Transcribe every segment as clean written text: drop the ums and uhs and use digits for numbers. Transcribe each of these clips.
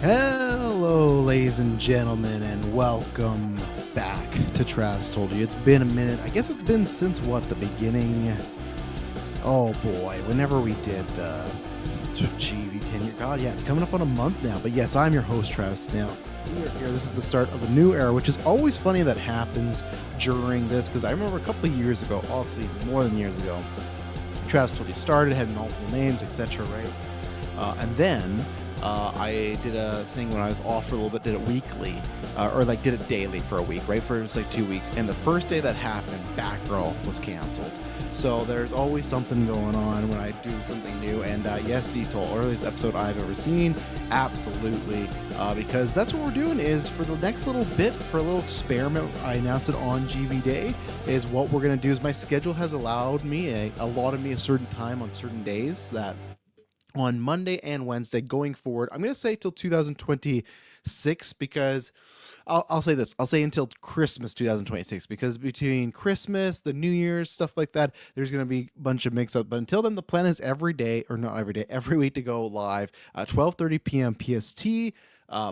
Hello, ladies and gentlemen, and welcome back to Trash Told You. It's been a minute. I guess it's been since what, the beginning? Oh boy, whenever we did the GV 10 year. God, yeah, it's coming up on a month now. But yes, I'm your host, Travis. Now, this is the start of a new era, which is always funny that happens during this because I remember a couple of years ago, obviously more than years ago, Travis Told You started, had multiple names, etc., right? And then I did a thing when I was off for a little bit, did it weekly, or like did it daily for a week, right? For just like 2 weeks. And the first day that happened, Batgirl was canceled. So there's always something going on when I do something new. And yes, Detool, earliest episode I've ever seen. Absolutely. Because that's what we're doing is for the next little bit, for a little experiment, I announced it on GV Day, is what we're going to do is my schedule has allowed me, allotted me a certain time on certain days that on Monday and Wednesday going forward. I'm going to say till 2026 because I'll say this. I'll say until Christmas 2026 because between Christmas, the New Year's, stuff like that, there's going to be a bunch of mix-up. But until then, the plan is every day, or not every day, every week to go live 12:30 p.m. PST,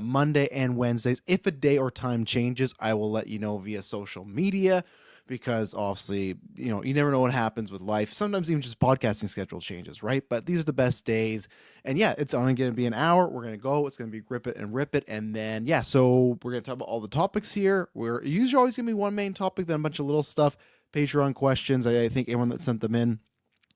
Monday and Wednesdays. If a day or time changes, I will let you know via social media. Because obviously, you never know what happens with life. Sometimes even just podcasting schedule changes, right? But these are the best days. And yeah, it's only going to be an hour. We're going to go. It's going to be grip it and rip it. And then, yeah, so we're going to talk about all the topics here. We're usually always going to be one main topic, then a bunch of little stuff, Patreon questions. I think everyone that sent them in.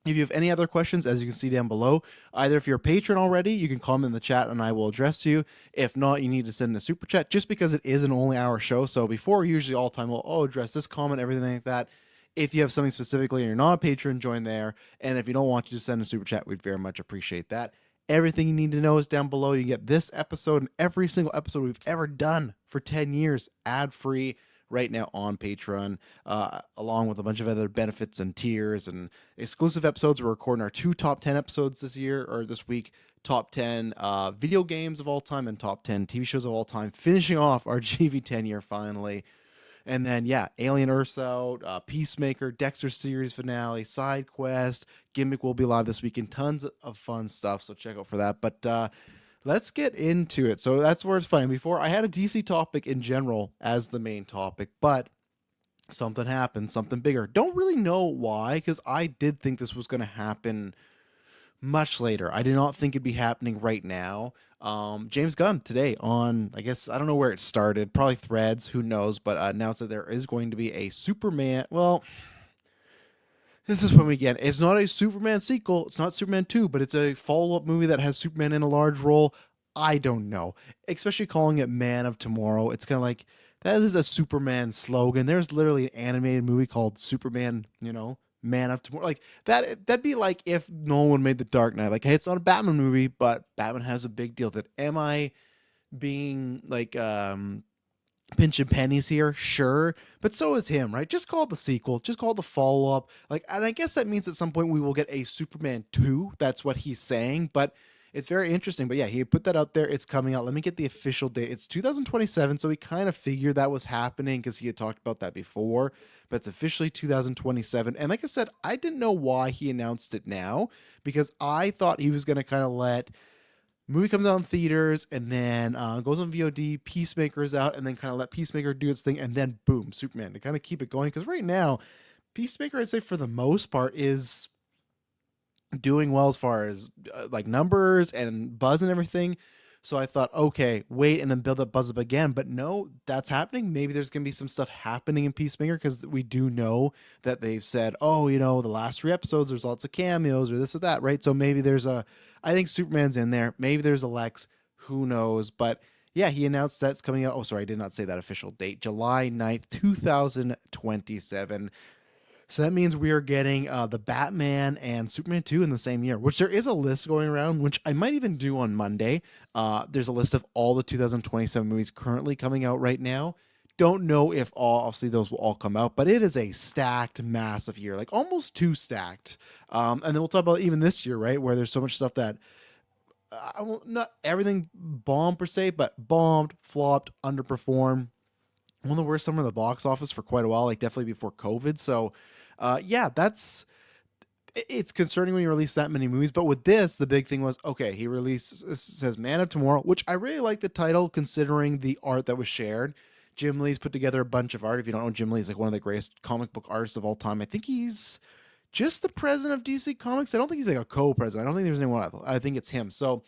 If you have any other questions, as you can see down below, either if you're a patron already, you can comment in the chat and I will address you. If not, you need to send a super chat just because it is an only hour show. So before, usually all the time, we'll address this comment, everything like that. If you have something specifically and you're not a patron, join there. And if you don't want to just send a super chat, we'd very much appreciate that. Everything you need to know is down below. You get this episode and every single episode we've ever done for 10 years, ad-free, right now on Patreon, along with a bunch of other benefits and tiers and exclusive episodes. We're recording our 2 top 10 episodes this year, or this week, top 10 video games of all time and top 10 TV shows of all time, finishing off our GV 10 year finally. And then, yeah, Alien Earth's out, Peacemaker, Dexter series finale, Side Quest, Gimmick will be live this week, and tons of fun stuff, so check out for that. But let's get into it. So that's where it's fun. Before, I had a DC topic in general as the main topic, but something happened, something bigger. Don't really know why, because I did think this was going to happen much later. I did not think it'd be happening right now. James Gunn today on, I guess, I don't know where it started, probably Threads, who knows, but announced that there is going to be a Superman, well, this is when we get, it's not a Superman sequel, it's not Superman 2, but it's a follow-up movie that has Superman in a large role. I don't know. Especially calling it Man of Tomorrow. It's kind of like, that is a Superman slogan. There's literally an animated movie called Superman, Man of Tomorrow. Like, that'd be like if Nolan made The Dark Knight. Like, hey, it's not a Batman movie, but Batman has a big deal. That am I being like pinching pennies here? Sure. But so is him, right? Just call it the sequel. Just call it the follow-up. Like, and I guess that means at some point we will get a Superman 2. That's what he's saying. But it's very interesting. But yeah, he put that out there. It's coming out. Let me get the official date. It's 2027. So we kind of figured that was happening because he had talked about that before. But it's officially 2027. And like I said, I didn't know why he announced it now, because I thought he was going to kind of let movie comes out in theaters and then goes on VOD, Peacemaker's out, and then kind of let Peacemaker do its thing, and then boom, Superman, to kind of keep it going. Because right now, Peacemaker, I'd say for the most part, is doing well as far as like numbers and buzz and everything. So I thought, okay, wait, and then build up buzz up again. But no, that's happening. Maybe there's going to be some stuff happening in Peacemaker, because we do know that they've said, oh, the last 3 episodes, there's lots of cameos or this or that, right? So maybe I think Superman's in there. Maybe there's a Lex. Who knows? But yeah, he announced that's coming out. Oh, sorry, I did not say that official date. July 9th, 2027. So that means we are getting the Batman and Superman 2 in the same year, which there is a list going around, which I might even do on Monday. There's a list of all the 2027 movies currently coming out right now. Don't know if obviously those will all come out, but it is a stacked, massive year, like almost too stacked. And then we'll talk about even this year, right, where there's so much stuff that not everything bombed per se, but bombed, flopped, underperformed. One of the worst summer in the box office for quite a while, like definitely before COVID. So, yeah, that's it's concerning when you release that many movies. But with this, the big thing was, okay, he released, says Man of Tomorrow, which I really like the title considering the art that was shared. Jim Lee's put together a bunch of art. If you don't know, Jim Lee is like one of the greatest comic book artists of all time. I think he's just the president of DC Comics. I don't think he's like a co-president. I don't think there's anyone else. I think it's him. So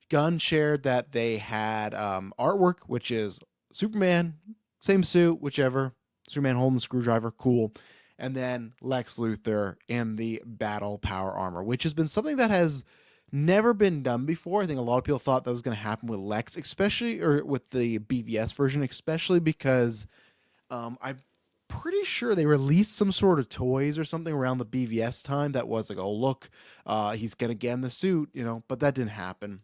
Gunn shared that they had artwork, which is Superman, same suit, whichever. Superman holding the screwdriver, cool. And then Lex Luthor in the battle power armor, which has been something that has never been done before. I think a lot of people thought that was going to happen with Lex, especially, or with the BVS version, especially because I'm pretty sure they released some sort of toys or something around the BVS time that was like, oh, look, he's going to get in the suit, but that didn't happen.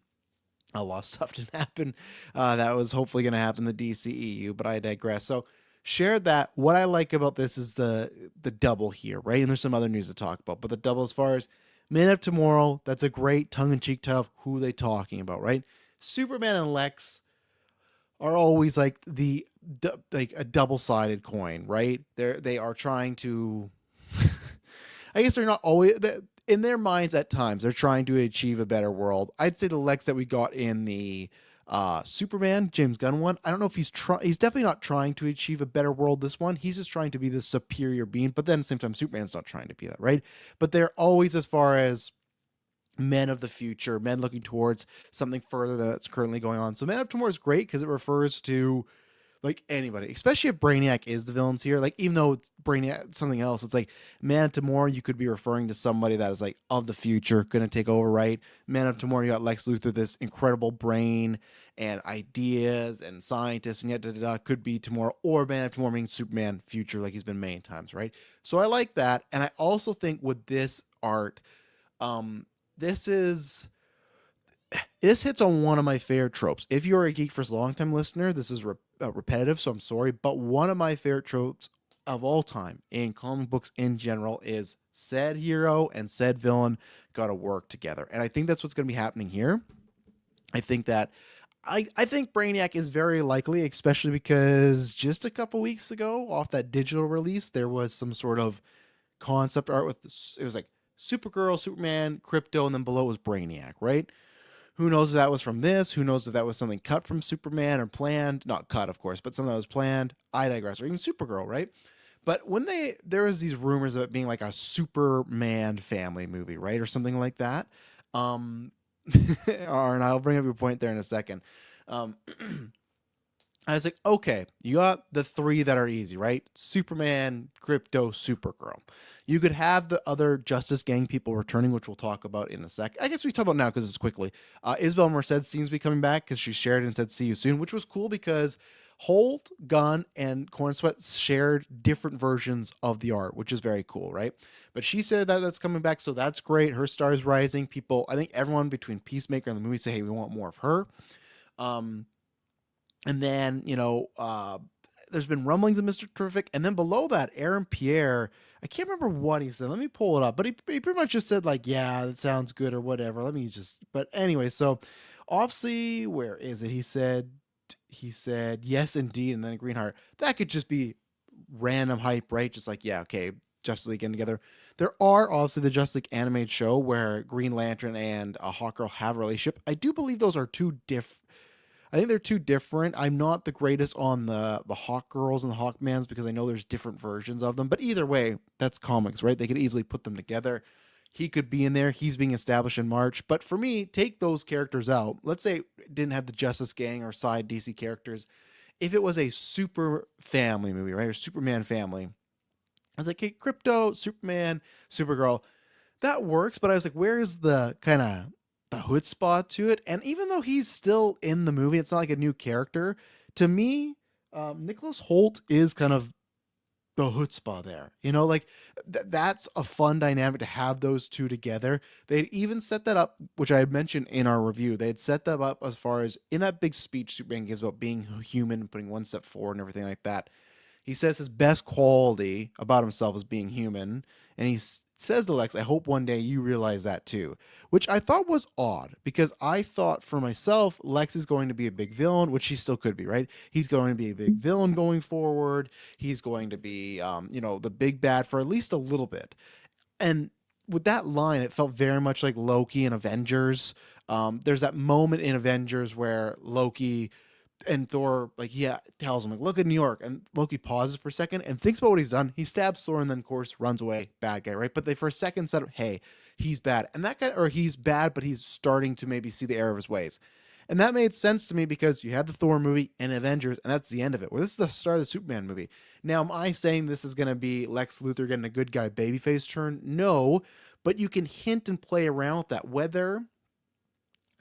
A lot of stuff didn't happen. That was hopefully going to happen in the DCEU, but I digress. So shared that. What I like about this is the double here, right? And there's some other news to talk about, but the double as far as Man of Tomorrow, that's a great tongue-in-cheek title of who they talking about, right? Superman and Lex are always like like a double-sided coin, right? They are trying to I guess they're not always in their minds at times. They're trying to achieve a better world. I'd say the Lex that we got in the Superman James Gunn one, I don't know if he's definitely not trying to achieve a better world this one. He's just trying to be the superior being, but then at the same time Superman's not trying to be that, right? But they're always, as far as men of the future, men looking towards something further that's currently going on. So Man of Tomorrow is great because it refers to like anybody, especially if Brainiac is the villains here. Like, even though it's Brainiac something else, it's like Man of Tomorrow, you could be referring to somebody that is like of the future, gonna take over, right? Man of Tomorrow, you got Lex Luthor, this incredible brain and ideas and scientists, and yet could be tomorrow, or Man of Tomorrow means Superman future, like he's been many times, right? So I like that, and I also think with this art, this hits on one of my favorite tropes. If you're a Geek First long-time listener, this is repetitive, so I'm sorry, but one of my favorite tropes of all time in comic books in general is said hero and said villain got to work together. And I think that's what's going to be happening here. I think that I think Brainiac is very likely, especially because just a couple weeks ago, off that digital release, there was some sort of concept art with it was like Supergirl, Superman, Crypto, and then below was Brainiac, right? Who knows if that was from this? Who knows if that was something cut from Superman or planned? Not cut, of course, but something that was planned. I digress. Or even Supergirl, right? But when there was these rumors of it being like a Superman family movie, right? Or something like that. And I'll bring up your point there in a second. I was like, okay, you got the three that are easy, right? Superman, Crypto, Supergirl. You could have the other Justice Gang people returning, which we'll talk about in a sec. I guess we talk about now because it's quickly. Isabel Merced seems to be coming back because she shared and said, see you soon, which was cool because Holt, Gunn, and Corn Sweat shared different versions of the art, which is very cool, right? But she said that that's coming back, so that's great. Her star is rising. People, I think everyone between Peacemaker and the movie say, hey, we want more of her. And then, there's been rumblings of Mr. Terrific. And then below that, Aaron Pierre, I can't remember what he said. Let me pull it up. But he pretty much just said, like, yeah, that sounds good or whatever. But anyway, so obviously, where is it? He said, yes, indeed. And then a green heart. That could just be random hype, right? Just like, yeah, okay, Justice League getting together. There are obviously the Justice League animated show where Green Lantern and Hawkgirl have a relationship. I do believe those are two different. I think they're too different. I'm not the greatest on the Hawk Girls and the Hawkmans because I know there's different versions of them. But either way, that's comics, right? They could easily put them together. He could be in there. He's being established in March. But for me, take those characters out. Let's say it didn't have the Justice Gang or side DC characters. If it was a super family movie, right? Or Superman family. I was like, hey, Crypto, Superman, Supergirl. That works. But I was like, where is the kind of the hood spot to it? And even though he's still in the movie, it's not like a new character to me. Nicholas Holt is kind of the chutzpah there, like that's a fun dynamic to have those two together. They'd even set that up, which I had mentioned in our review. They had set them up as far as in that big speech Superman gives about being human, putting one step forward and everything like that. He says his best quality about himself is being human, and he says to Lex, I hope one day you realize that too, which I thought was odd because I thought for myself, Lex is going to be a big villain, which he still could be, right? He's going to be a big villain going forward. He's going to be, the big bad for at least a little bit. And with that line, it felt very much like Loki in Avengers. There's that moment in Avengers where Loki and Thor, like, yeah, tells him, like, look at New York. And Loki pauses for a second and thinks about what he's done. He stabs Thor and then, of course, runs away. Bad guy, right? But they for a second said, hey, he's bad. And that guy, or he's bad, but he's starting to maybe see the error of his ways. And that made sense to me because you had the Thor movie and Avengers, and that's the end of it. Well, this is the start of the Superman movie. Now, am I saying this is going to be Lex Luthor getting a good guy babyface turn? No, but you can hint and play around with that. Whether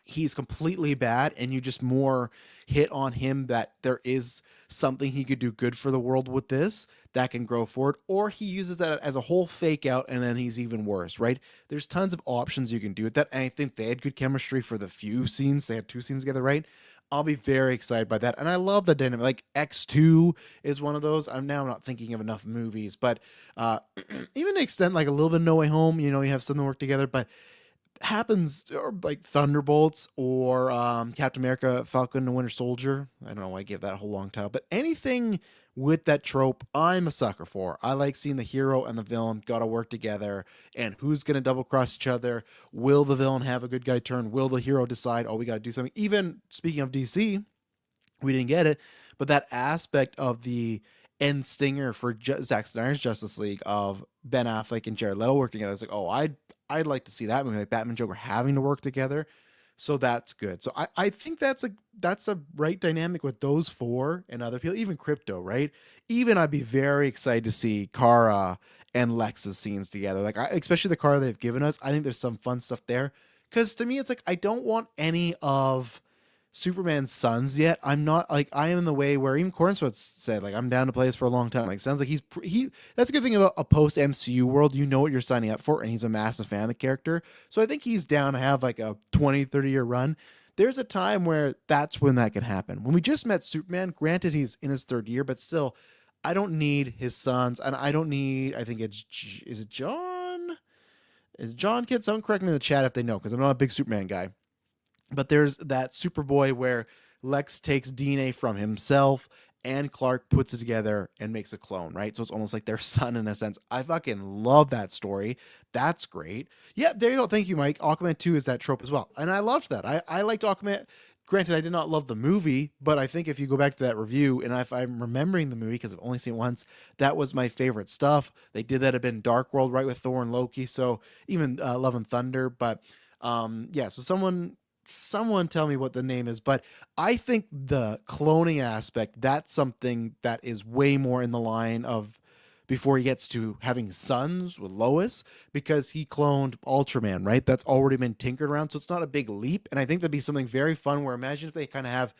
he's completely bad and you just more hit on him that there is something he could do good for the world with this that can grow forward, or he uses that as a whole fake out and then he's even worse, right? There's tons of options you can do with that, and I think they had good chemistry for the few scenes. They had 2 scenes together, right? I'll be very excited by that, and I love the dynamic. Like X2 is one of those. I'm now not thinking of enough movies, but even to extent like a little bit of No Way Home, you have something to work together, but happens, or like Thunderbolts, or Captain America, Falcon and Winter Soldier. I don't know why I gave that a whole long title, but anything with that trope, I'm a sucker for. I like seeing the hero and the villain gotta work together, and who's gonna double cross each other. Will the villain have a good guy turn? Will the hero decide, oh, we gotta do something? Even speaking of DC, we didn't get it, but that aspect of the end stinger for Zack Snyder's Justice League of Ben Affleck and Jared Leto working together. It's like, oh, I'd like to see that movie, like Batman Joker having to work together. So that's good. So I think that's a right dynamic with those 4 and other people, even Crypto, right? Even I'd be very excited to see Kara and Lex's scenes together. Like especially the Kara they've given us. I think there's some fun stuff there. Because to me, it's like I don't want any of Superman's sons yet. I'm not like, I am in the way where even Cornsworth said, like, I'm down to play this for a long time. Like, sounds like he that's a good thing about a post MCU world. You know what you're signing up for, and he's a massive fan of the character. So I think he's down to have like a 20-30 year run. There's a time where that's when that can happen. When we just met Superman, granted he's in his 3rd year, but still, I don't need his sons, and I don't need, I think is it John? Is John kid? Someone correct me in the chat if they know, because I'm not a big Superman guy. But there's that Superboy where Lex takes DNA from himself and Clark puts it together and makes a clone, right? So it's almost like their son in a sense. I fucking love that story. That's great. Yeah, there you go. Thank you, Mike. Aquaman 2 is that trope as well. And I loved that. I liked Aquaman. Granted, I did not love the movie, but I think if you go back to that review, and if I'm remembering the movie, because I've only seen it once, that was my favorite stuff. They did that a bit in Dark World, right, with Thor and Loki. So even Love and Thunder. But yeah, so someone tell me what the name is, but I think the cloning aspect, that's something that is way more in the line of before he gets to having sons with Lois, because he cloned Ultraman, right? That's already been tinkered around, so it's not a big leap. And I think that'd be something very fun where imagine if they kind of have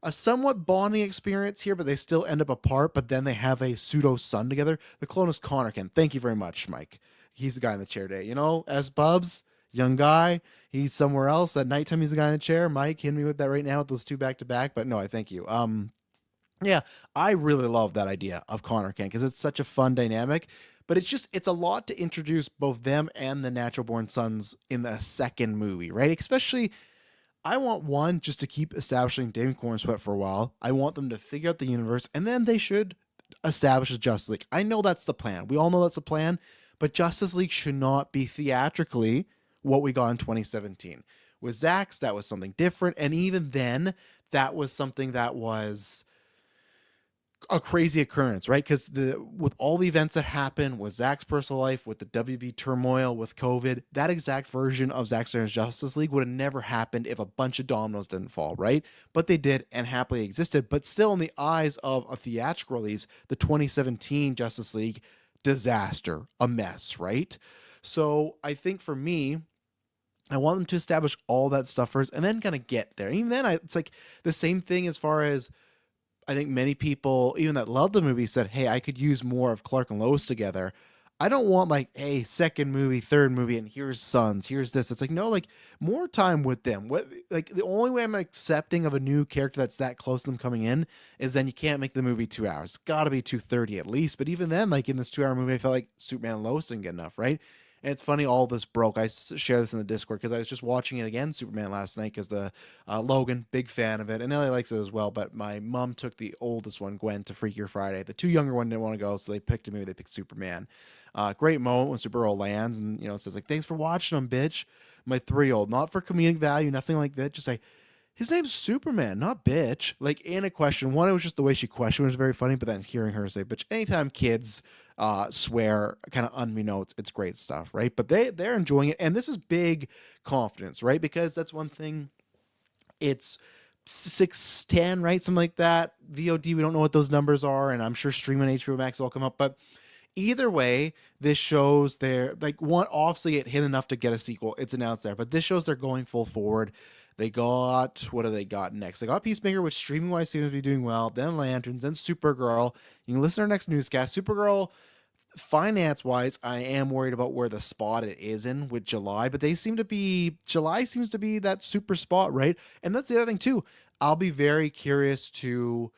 a somewhat bonding experience here, but they still end up apart, but then they have a pseudo son together. The clone is Connor Kent. Thank you very much, Mike. He's the guy in the chair today. As Bubs, young guy, he's somewhere else. At nighttime, he's the guy in the chair. Mike, hit me with that right now with those 2 back to back. But no, I thank you. Yeah, I really love that idea of Connor Kent because it's such a fun dynamic. But it's a lot to introduce both them and the natural born sons in the second movie, right? Especially, I want one just to keep establishing David Cornsweet for a while. I want them to figure out the universe, and then they should establish the Justice League. I know that's the plan. We all know that's the plan, but Justice League should not be theatrically what we got in 2017. With Zack's, that was something different, and even then, that was something that was a crazy occurrence, right? Because with all the events that happened with Zack's personal life, with the WB turmoil, with COVID, that exact version of Zack Snyder's Justice League would have never happened if a bunch of dominoes didn't fall, right? But they did and happily existed. But still, in the eyes of a theatrical release, the 2017 Justice League, disaster, a mess, right? So I think for me, I want them to establish all that stuff first and then kind of get there. Even then, it's like the same thing as far as I think many people, even that love the movie, said, hey, I could use more of Clark and Lois together. I don't want like, hey, second movie, third movie, and here's sons, here's this. It's like, no, like more time with them. Like the only way I'm accepting of a new character that's that close to them coming in is then you can't make the movie 2 hours. It's got to be 2:30 at least. But even then, like in this 2 hour movie, I felt like Superman and Lois didn't get enough, right? And it's funny, all this broke. I share this in the Discord because I was just watching it again, Superman, last night, because the Logan, big fan of it, and Ellie likes it as well. But my mom took the oldest one, Gwen, to Freakier Friday. The two younger one didn't want to go, so they picked a movie. They picked Superman. Great moment when Supergirl lands, and it says like, "Thanks for watching them, bitch." My 3-year-old, not for comedic value, nothing like that. Just like, his name's Superman, not bitch. Like, in a question, one, it was just the way she questioned was very funny, but then hearing her say bitch, anytime kids swear kind of unbeknownst, it's great stuff, right? But they're enjoying it, and this is big confidence, right? Because that's one thing. It's 610, right? Something like that. VOD, we don't know what those numbers are, and I'm sure streaming HBO Max will come up, but either way, this shows they're like, one, obviously it hit enough to get a sequel. It's announced there, but this shows they're going full forward. They got, what do they got next? They got Peacemaker, which streaming wise seems to be doing well. Then Lanterns, then Supergirl. You can listen to our next newscast. Supergirl, finance wise, I am worried about where the spot it is in with July, but July seems to be that super spot, right? And that's the other thing too. I'll be very curious to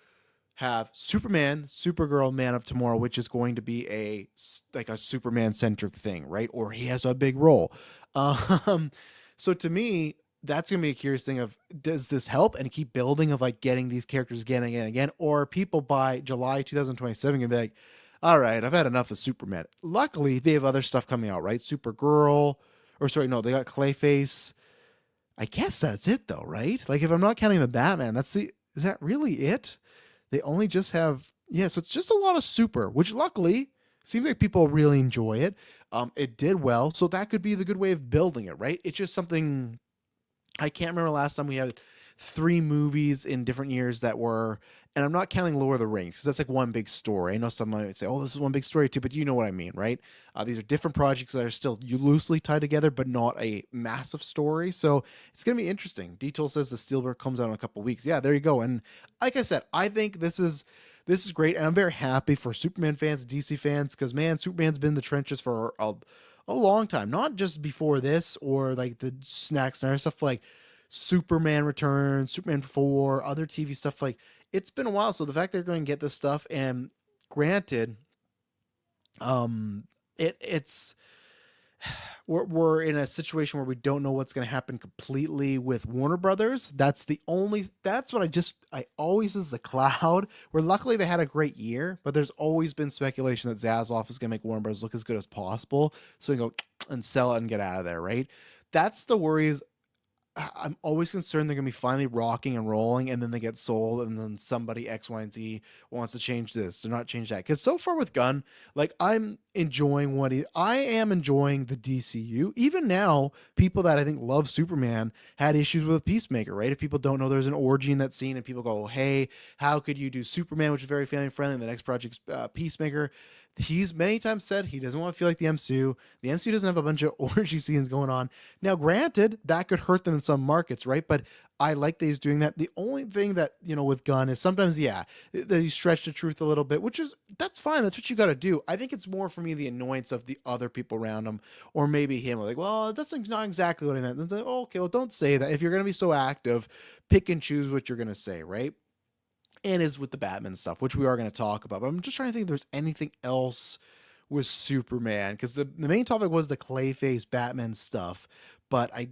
have Superman, Supergirl, Man of Tomorrow, which is going to be a Superman centric thing, right? Or he has a big role. Um, so to me, that's gonna be a curious thing of, does this help and keep building of like getting these characters again and again and again, or people by July 2027 gonna be like, all right, I've had enough of Superman. Luckily, they have other stuff coming out, right? Supergirl, or sorry, no, they got Clayface. I guess that's it though, right? Like, if I'm not counting the Batman, is that really it? They only just have, yeah, so it's just a lot of super, which luckily seems like people really enjoy it. It did well, so that could be the good way of building it, right? It's just something, I can't remember last time we had 3 movies in different years that were, and I'm not counting Lord of the Rings because that's like one big story. I know someone might say, "Oh, this is one big story too," but you know what I mean, right? These are different projects that are still loosely tied together, but not a massive story. So it's gonna be interesting. Detool says the Steelberg comes out in a couple weeks. Yeah, there you go. And like I said, I think this is great, and I'm very happy for Superman fans, DC fans, because man, Superman's been in the trenches for a long time. Not just before this or like the Snack Snyder stuff, like Superman Returns, Superman 4, other TV stuff. Like, it's been a while. So the fact they're going to get this stuff, and granted, um, it's we're in a situation where we don't know what's going to happen completely with Warner Brothers. That's what I always is the cloud, where luckily they had a great year, but there's always been speculation that Zaslav is going to make Warner Brothers look as good as possible, so we can go and sell it and get out of there, right? That's the worries. I'm always concerned they're going to be finally rocking and rolling, and then they get sold, and then somebody X, Y, and Z wants to change this or not change that. Because so far with Gunn, like, I'm enjoying I am enjoying the DCU. Even now, people that I think love Superman had issues with Peacemaker, right? If people don't know, there's an orgy in that scene, and people go, "Hey, how could you do Superman, which is very family friendly, and the next project's Peacemaker?" He's many times said he doesn't want to feel like the MCU. The MCU doesn't have a bunch of orgy scenes going on. Now, granted, that could hurt them in some markets, right? But I like that he's doing that. The only thing that, with Gunn is sometimes, yeah, that he stretched the truth a little bit, that's fine. That's what you got to do. I think it's more for me the annoyance of the other people around him, or maybe him. Like, well, that's not exactly what I meant. It's like, oh, okay, well, don't say that. If you're going to be so active, pick and choose what you're going to say, right? And is with the Batman stuff, which we are going to talk about. But I'm just trying to think if there's anything else with Superman, because the main topic was the Clayface Batman stuff, but I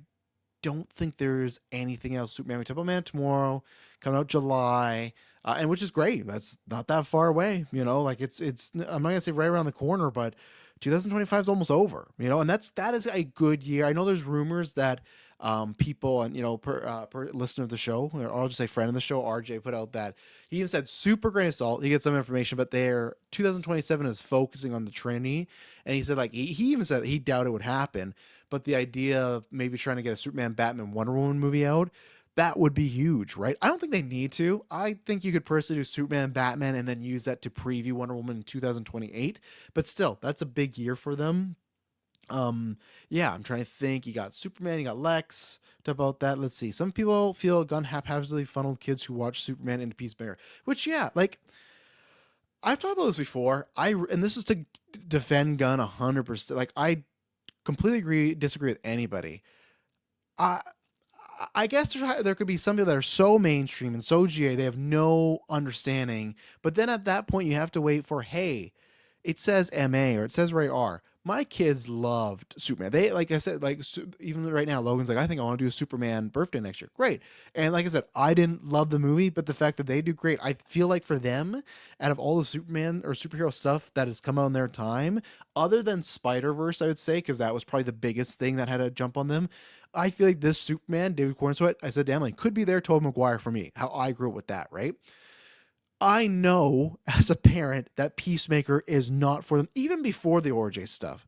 don't think there's anything else. Superman, we talk about Man Tomorrow, coming out July, and which is great. That's not that far away, like it's I'm not gonna say right around the corner, but 2025 is almost over, and that is a good year. I know there's rumors that people, and per listener of the show, or I'll just say friend of the show, RJ put out that he even said, super grain of salt, he gets some information, but their 2027 is focusing on the Trinity, and he said, like, he even said he doubted it would happen, but the idea of maybe trying to get a Superman, Batman, Wonder Woman movie out, that would be huge, right? I don't think they need to. I think you could personally do Superman, Batman, and then use that to preview Wonder Woman in 2028. But still, that's a big year for them. Yeah, I'm trying to think. You got Superman, you got Lex. Talk about that. Let's see. Some people feel Gunn haphazardly funneled kids who watch Superman into Peacemaker, which, yeah, like, I've talked about this before. And this is to defend Gunn 100%. Like, I completely disagree with anybody. I guess there could be some people that are so mainstream and so GA, they have no understanding. But then at that point, you have to wait for, hey, it says MA or it says rated R. My kids loved Superman. They, like I said, even right now, Logan's like, I think I want to do a Superman birthday next year. Great. And like I said, I didn't love the movie, but the fact that they do great, I feel like for them, out of all the Superman or superhero stuff that has come out in their time, other than Spider Verse, I would say, because that was probably the biggest thing that had to jump on them. I feel like this Superman, David Cornsweet, I said, damn, like, could be their Tobey Maguire for me. How I grew up with that, right? I know as a parent that Peacemaker is not for them, even before the ORJ stuff.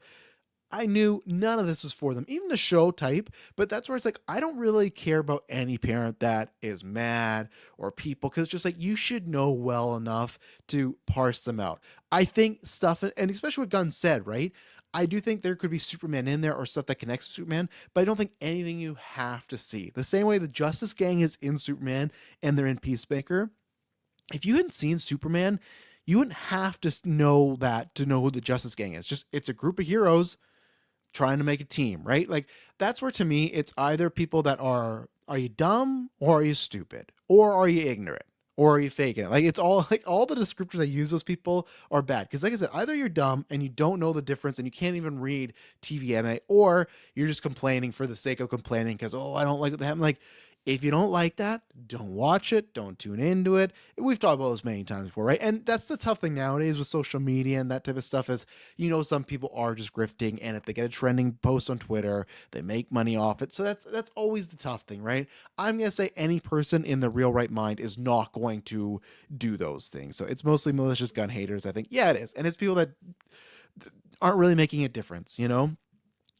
I knew none of this was for them, even the show type. But that's where it's like, I don't really care about any parent that is mad or people, because it's just like, you should know well enough to parse them out. I think stuff, and especially what Gunn said, right? I do think there could be Superman in there or stuff that connects to Superman, but I don't think anything you have to see. The same way the Justice Gang is in Superman and they're in Peacemaker. If you hadn't seen Superman, you wouldn't have to know that to know who the Justice Gang is. Just it's a group of heroes trying to make a team, right? Like that's where to me it's either people that are you dumb or are you stupid or are you ignorant or are you faking it? Like it's all like all the descriptors I use those people are bad because like I said, either you're dumb and you don't know the difference and you can't even read TVMA, or you're just complaining for the sake of complaining because I don't like what happened. Like if you don't like that, don't watch it. Don't tune into it. We've talked about this many times before, right? And that's the tough thing nowadays with social media and that type of stuff is, some people are just grifting, and if they get a trending post on Twitter, they make money off it. So that's always the tough thing, right? I'm gonna say any person in the real right mind is not going to do those things. So it's mostly malicious gun haters, I think. Yeah, it is, and it's people that aren't really making a difference.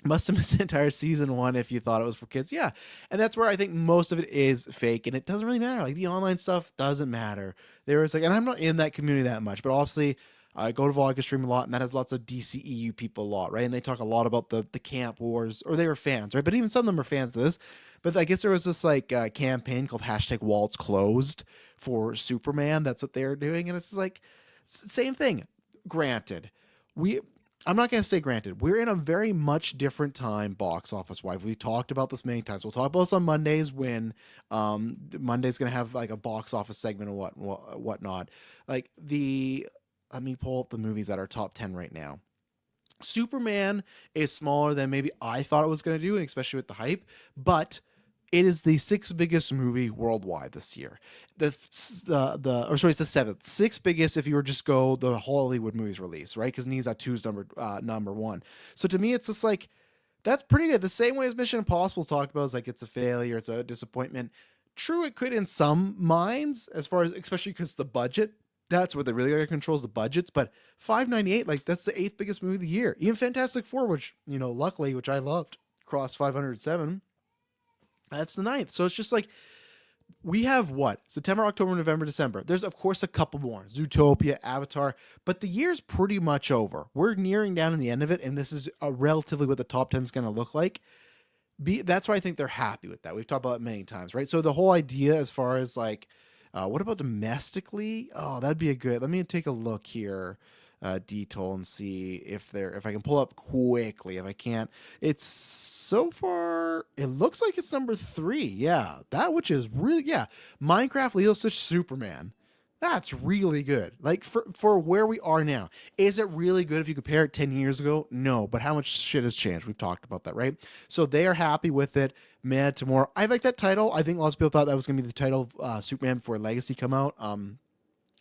Must have missed the entire season one if you thought it was for kids. Yeah. And that's where I think most of it is fake, and it doesn't really matter. Like the online stuff doesn't matter. There is like, and I'm not in that community that much, but obviously I go to Vodka Stream a lot, and that has lots of DCEU people a lot, right? And they talk a lot about the camp wars, or they were fans, right? But even some of them are fans of this. But I guess there was this like campaign called #Walt's Closed for Superman. That's what they're doing. And it's just like, same thing. Granted, I'm not going to say granted. We're in a very much different time box office wise. We've talked about this many times. We'll talk about this on Mondays when Monday's going to have like a box office segment or whatnot. Like let me pull up the movies that are top 10 right now. Superman is smaller than maybe I thought it was going to do, and especially with the hype, but it is the sixth biggest movie worldwide this year. It's the seventh, sixth biggest if you were just go the Hollywood movies release, right? Because Knees Out 2 is number one. So to me, it's just like that's pretty good. The same way as Mission Impossible talked about is like it's a failure, it's a disappointment. True, it could in some minds, as far as especially because the budget. That's what they really got to control is the budgets. But 598, like that's the eighth biggest movie of the year. Even Fantastic Four, which luckily, which I loved, crossed 507. That's the ninth. So it's just like we have what? September, October, November, December. There's of course a couple more. Zootopia, Avatar, but the year's pretty much over. We're nearing down to the end of it, and this is relatively what the top 10 is going to look like. That's why I think they're happy with that. We've talked about it many times, right? So the whole idea as far as like, what about domestically? Oh, that'd be a good. Let me take a look here. Detail and see if I can pull up quickly. If I can't, it's so far it looks like it's number 3. Yeah, that which is really Minecraft Lilo Stitch Superman. That's really good. Like for where we are now, is it really good if you compare it 10 years ago? No, but how much shit has changed? We've talked about that, right? So they are happy with it. Man Tomorrow. I like that title. I think lots of people thought that was gonna be the title of Superman before Legacy come out.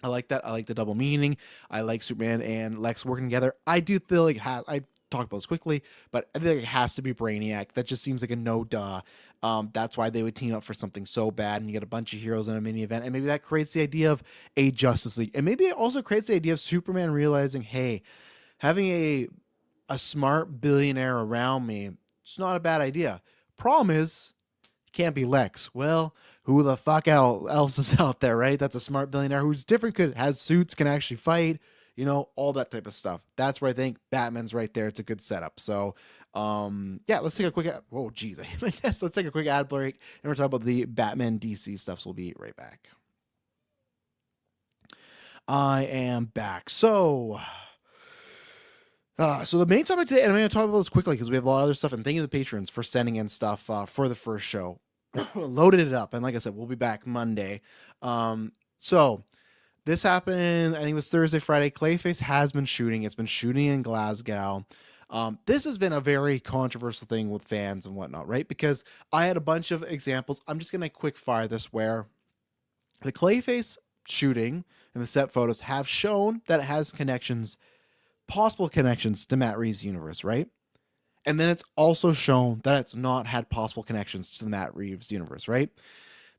I like that. I like the double meaning. I like Superman and Lex working together. I do feel like I talked about this quickly, but I think it has to be Brainiac. That just seems like a no duh. That's why they would team up for something so bad, and you get a bunch of heroes in a mini event, and maybe that creates the idea of a Justice League, and maybe it also creates the idea of Superman realizing, hey, having a smart billionaire around me, it's not a bad idea. Problem is, it can't be Lex. Well, who the fuck else is out there, right? That's a smart billionaire who's different, has suits, can actually fight, all that type of stuff. That's where I think Batman's right there. It's a good setup. So, let's take a quick, let's take a quick ad break, and we're talking about the Batman DC stuff. So we'll be right back. I am back. So the main topic today, and I'm going to talk about this quickly because we have a lot of other stuff, and thank you to the patrons for sending in stuff for the first show. Loaded it up, and like I said, we'll be back Monday. So this happened, I think it was Thursday, Friday. Clayface has been shooting. It's been shooting in Glasgow. This has been a very controversial thing with fans and whatnot, right? Because I had a bunch of examples. I'm just going to quick fire this where the Clayface shooting and the set photos have shown that it has connections, possible connections to Matt Reeves' universe, right? And then it's also shown that it's not had possible connections to the Matt Reeves universe, right?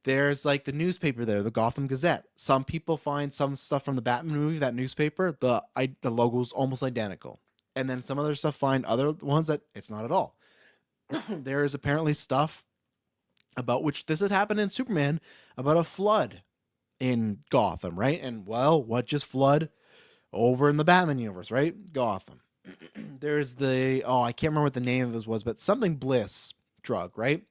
There's like the newspaper there, the Gotham Gazette. Some people find some stuff from the Batman movie, that newspaper, the logo's almost identical. And then some other stuff find other ones that it's not at all. There is apparently stuff about which this had happened in Superman about a flood in Gotham, right? And well, what just flood over in the Batman universe, right? Gotham. There's I can't remember what the name of this was, but something Bliss drug, right?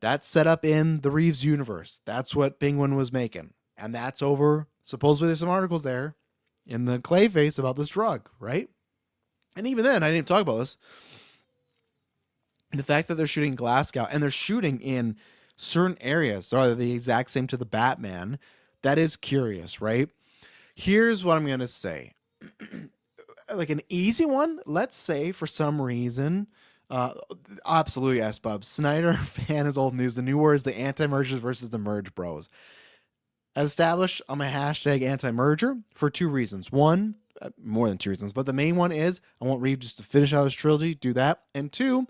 That's set up in the Reeves universe. That's what Penguin was making. And that's over. Supposedly there's some articles there in the Clayface about this drug, right? And even then, I didn't talk about this. The fact that they're shooting Glasgow and they're shooting in certain areas that are the exact same to the Batman, that is curious, right? Here's what I'm going to say. Like an easy one, let's say for some reason, absolutely yes, Bub. Snyder fan is old news. The new word is the anti-mergers versus the merge bros. As established, I'm a hashtag anti-merger for two reasons. One, more than two reasons, but the main one is I want Reeves just to finish out his trilogy, do that. And two,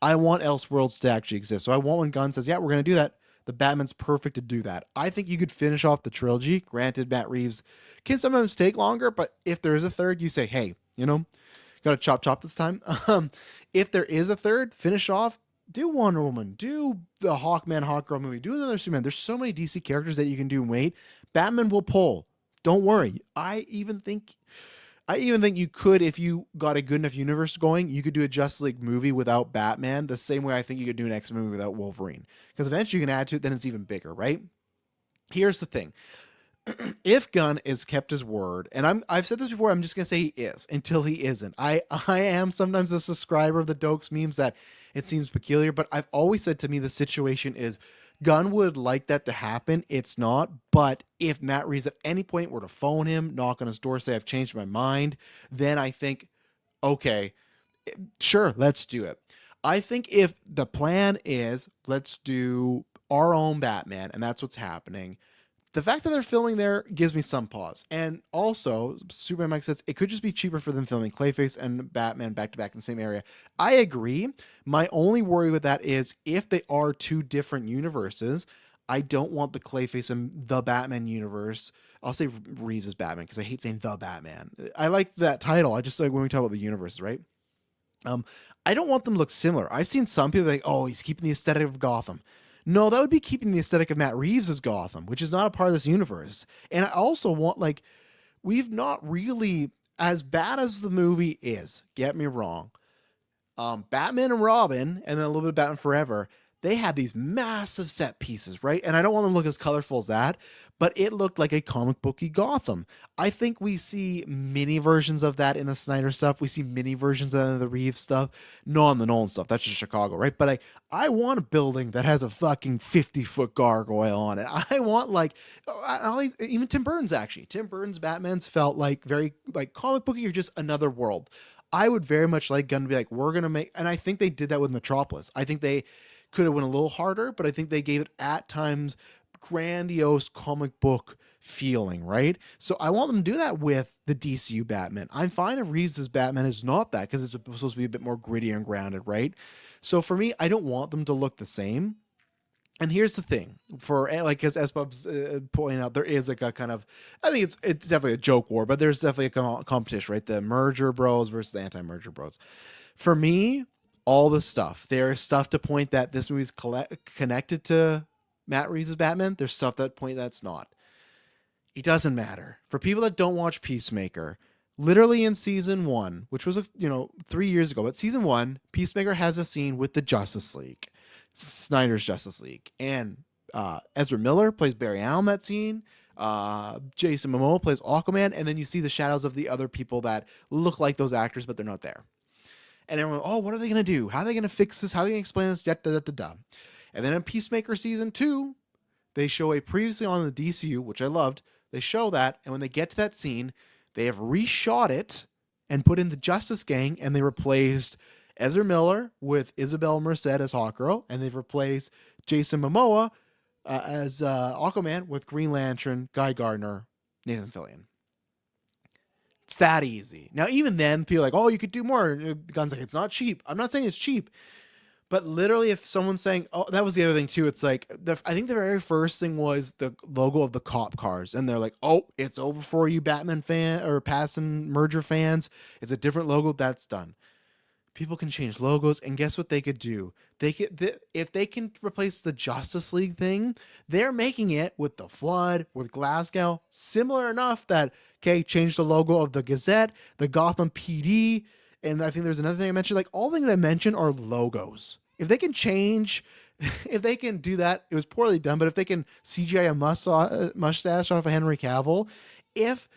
I want Elseworlds to actually exist. So I want when Gunn says, yeah, we're going to do that, the Batman's perfect to do that. I think you could finish off the trilogy. Granted, Matt Reeves can sometimes take longer, but if there is a third, you say, hey, got to chop this time. If there is a third, finish off, do Wonder Woman, do the Hawkman, Hawkgirl movie, do another Superman. There's so many DC characters that you can do and wait. Batman will pull. Don't worry. I even think you could, if you got a good enough universe going, you could do a Justice League movie without Batman, the same way I think you could do an X-Men movie without Wolverine. Because eventually you can add to it, then it's even bigger, right? Here's the thing. If Gunn is kept his word, and I've said this before, I'm just gonna say he is until he isn't. I am sometimes a subscriber of the Dokes memes that it seems peculiar, but I've always said to me the situation is Gunn would like that to happen. It's not, but if Matt Reeves at any point were to phone him, knock on his door, say I've changed my mind, then I think, okay, sure, let's do it. I think if the plan is let's do our own Batman, and that's what's happening. The fact that they're filming there gives me some pause. And also, Superman Mike says it could just be cheaper for them filming Clayface and Batman back to back in the same area. I agree. My only worry with that is if they are two different universes, I don't want the Clayface and the Batman universe. I'll say Reeves' Batman because I hate saying the Batman. I like that title. I just like when we talk about the universe, right? I don't want them to look similar. I've seen some people like, oh, he's keeping the aesthetic of Gotham. No, that would be keeping the aesthetic of Matt Reeves as Gotham, which is not a part of this universe. And I also want, we've not really, as bad as the movie is, get me wrong, Batman and Robin, and then a little bit of Batman Forever, they had these massive set pieces, right? And I don't want them to look as colorful as that, but it looked like a comic booky Gotham. I think we see mini versions of that in the Snyder stuff. We see mini versions of the Reeves stuff. Not in the Nolan stuff. That's just Chicago, right? But I want a building that has a fucking 50-foot gargoyle on it. I want even Tim Burton's actually. Tim Burton's Batman's felt like very like comic booky or just another world. I would very much like Gunn to be like, we're going to make, and I think they did that with Metropolis. I think they could have went a little harder, but I think they gave it at times grandiose comic book feeling, right? So I want them to do that with the DCU Batman. I'm fine if Reeves' Batman is not that because it's supposed to be a bit more gritty and grounded, right? So for me, I don't want them to look the same. And here's the thing, for like as Bub's pointing out, there is like a kind of, I think it's definitely a joke war, but there's definitely a competition, right? The merger bros versus the anti-merger bros. For me, all the stuff, there's stuff to point that this movie's connected to Matt Reeves' Batman. There's stuff that point that's not. It doesn't matter. For people that don't watch Peacemaker, literally in season 1, which was 3 years ago, but season 1, Peacemaker has a scene with the Justice League. Snyder's Justice League, and Ezra Miller plays Barry Allen that scene. Jason Momoa plays Aquaman, and then you see the shadows of the other people that look like those actors, but they're not there. And everyone, oh, what are they gonna do? How are they gonna fix this? How are they gonna explain this? And then in Peacemaker season 2, they show a previously on the DCU, which I loved. They show that, and when they get to that scene, they have reshot it and put in the Justice Gang, and they replaced Ezra Miller with Isabel Merced as Hawkgirl, and they've replaced Jason Momoa as Aquaman with Green Lantern, Guy Gardner, Nathan Fillion. It's that easy. Now, even then, people are like, oh, you could do more. Gunn's like, it's not cheap. I'm not saying it's cheap. But literally, if someone's saying, oh, that was the other thing too. It's like, I think the very first thing was the logo of the cop cars. And they're like, oh, it's over for you Batman fan or passing merger fans. It's a different logo. That's done. People can change logos, and guess what they could do? If they can replace the Justice League thing, they're making it with the Flood, with Glasgow, similar enough that, okay, change the logo of the Gazette, the Gotham PD, and I think there's another thing I mentioned. Like, all things I mentioned are logos. If they can change, if they can do that, it was poorly done, but if they can CGI a mustache off of Henry Cavill, if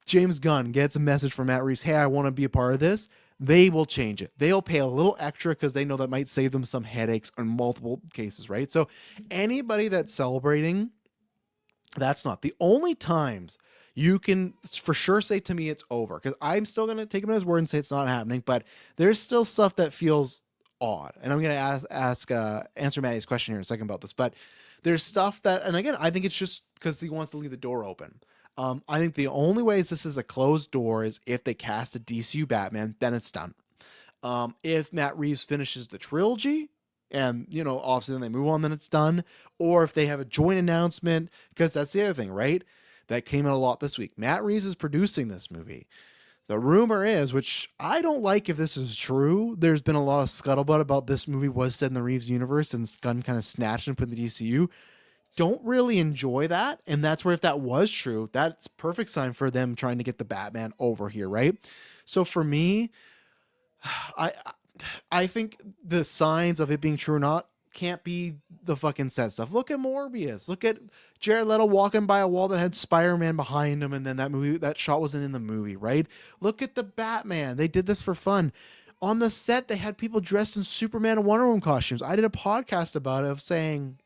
James Gunn gets a message from Matt Reeves, hey, I want to be a part of this, they will change it. They'll pay a little extra because they know that might save them some headaches on multiple cases, right? So anybody that's celebrating, that's not. The only times you can for sure say to me it's over, because I'm still going to take him at his word and say it's not happening, but there's still stuff that feels odd. And I'm going to answer Maddie's question here in a second about this, but there's stuff that, and again, I think it's just because he wants to leave the door open. I think the only ways this is a closed door is if they cast a DCU Batman, then it's done. If Matt Reeves finishes the trilogy and, obviously then they move on, then it's done. Or if they have a joint announcement, because that's the other thing, right? That came out a lot this week. Matt Reeves is producing this movie. The rumor is, which I don't like if this is true, there's been a lot of scuttlebutt about this movie was set in the Reeves universe and Gunn kind of snatched and put in the DCU. Don't really enjoy that. And that's where, if that was true, that's perfect sign for them trying to get the Batman over here, right? So for me, I think the signs of it being true or not can't be the fucking set stuff. Look at Morbius. Look at Jared Leto walking by a wall that had Spider-Man behind him, and then that shot wasn't in the movie, right? Look at the Batman. They did this for fun. On the set, they had people dressed in Superman and Wonder Woman costumes. I did a podcast about it of saying,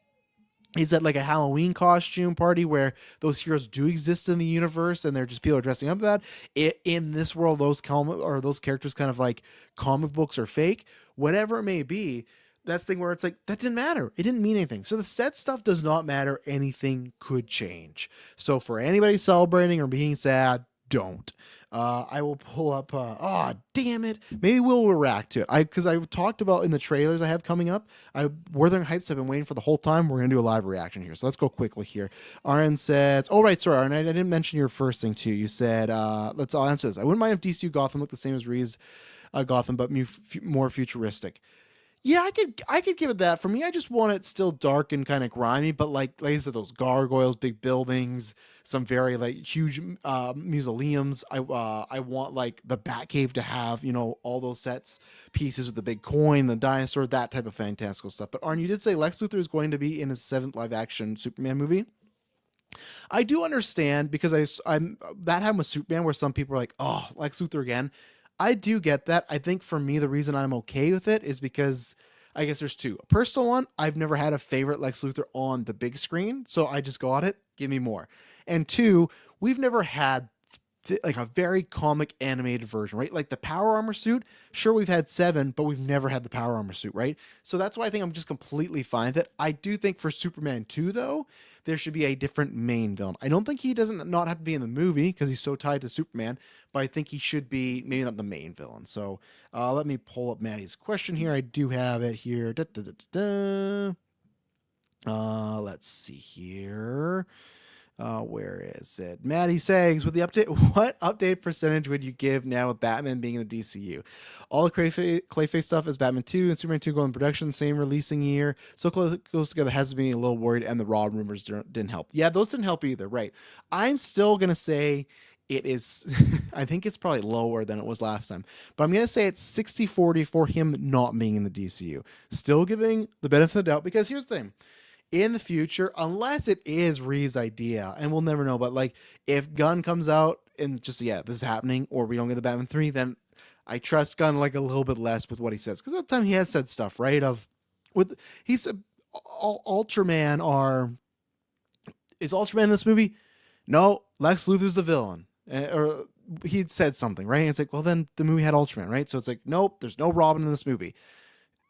is that like a Halloween costume party where those heroes do exist in the universe and they're just people are dressing up that in this world, those characters kind of like comic books are fake, whatever it may be. That's the thing where it's like, that didn't matter. It didn't mean anything. So the set stuff does not matter. Anything could change. So for anybody celebrating or being sad, don't. I will pull up. Damn it! Maybe we'll react to it. Because I talked about in the trailers I have coming up. Wuthering Heights. I've been waiting for the whole time. We're gonna do a live reaction here. So let's go quickly here. Aaron says, "Oh right, sorry, Aaron. I didn't mention your first thing too. You said, I'll answer this. I wouldn't mind if DCU Gotham looked the same as Reeves Gotham, but more futuristic." Yeah, I could give it that. For me, I just want it still dark and kind of grimy, but like I said, those gargoyles, big buildings, some very like huge mausoleums. I want like the Batcave to have, all those sets pieces with the big coin, the dinosaur, that type of fantastical stuff. But Arn, you did say Lex Luthor is going to be in his 7th live action Superman movie. I do understand, because I'm that happened with Superman where some people are like, oh, Lex Luthor again. I do get that. I think for me, the reason I'm okay with it is because I guess there's two. A personal one, I've never had a favorite Lex Luthor on the big screen, so I just got it. Give me more. And two, we've never had like a very comic animated version, right? Like the power armor suit, sure, we've had 7, but we've never had the power armor suit, right? So that's why I think I'm just completely fine with it. I do think for Superman 2, though, there should be a different main villain. I don't think he doesn't not have to be in the movie because he's so tied to Superman, but I think he should be maybe not the main villain. So let me pull up Maddie's question here. I do have it here. Let's see here. Where is it? Maddie says, with the update, what update percentage would you give now with Batman being in the DCU? All the Clayface stuff is Batman 2 and Superman 2 go in production, same releasing year. So close together, has me a little worried, and the Raw rumors didn't help. Yeah, those didn't help either, right? I'm still going to say it is, I think it's probably lower than it was last time, but I'm going to say it's 60-40 for him not being in the DCU. Still giving the benefit of the doubt, because here's the thing. In the future, unless it is Reeves' idea, and we'll never know, but like if Gunn comes out and just, this is happening, or we don't get the Batman 3, then I trust Gunn like a little bit less with what he says. Because at the time he has said stuff, right? He said is Ultraman in this movie? No, Lex Luthor's the villain. Or he'd said something, right? And it's like, well, then the movie had Ultraman, right? So it's like, nope, there's no Robin in this movie.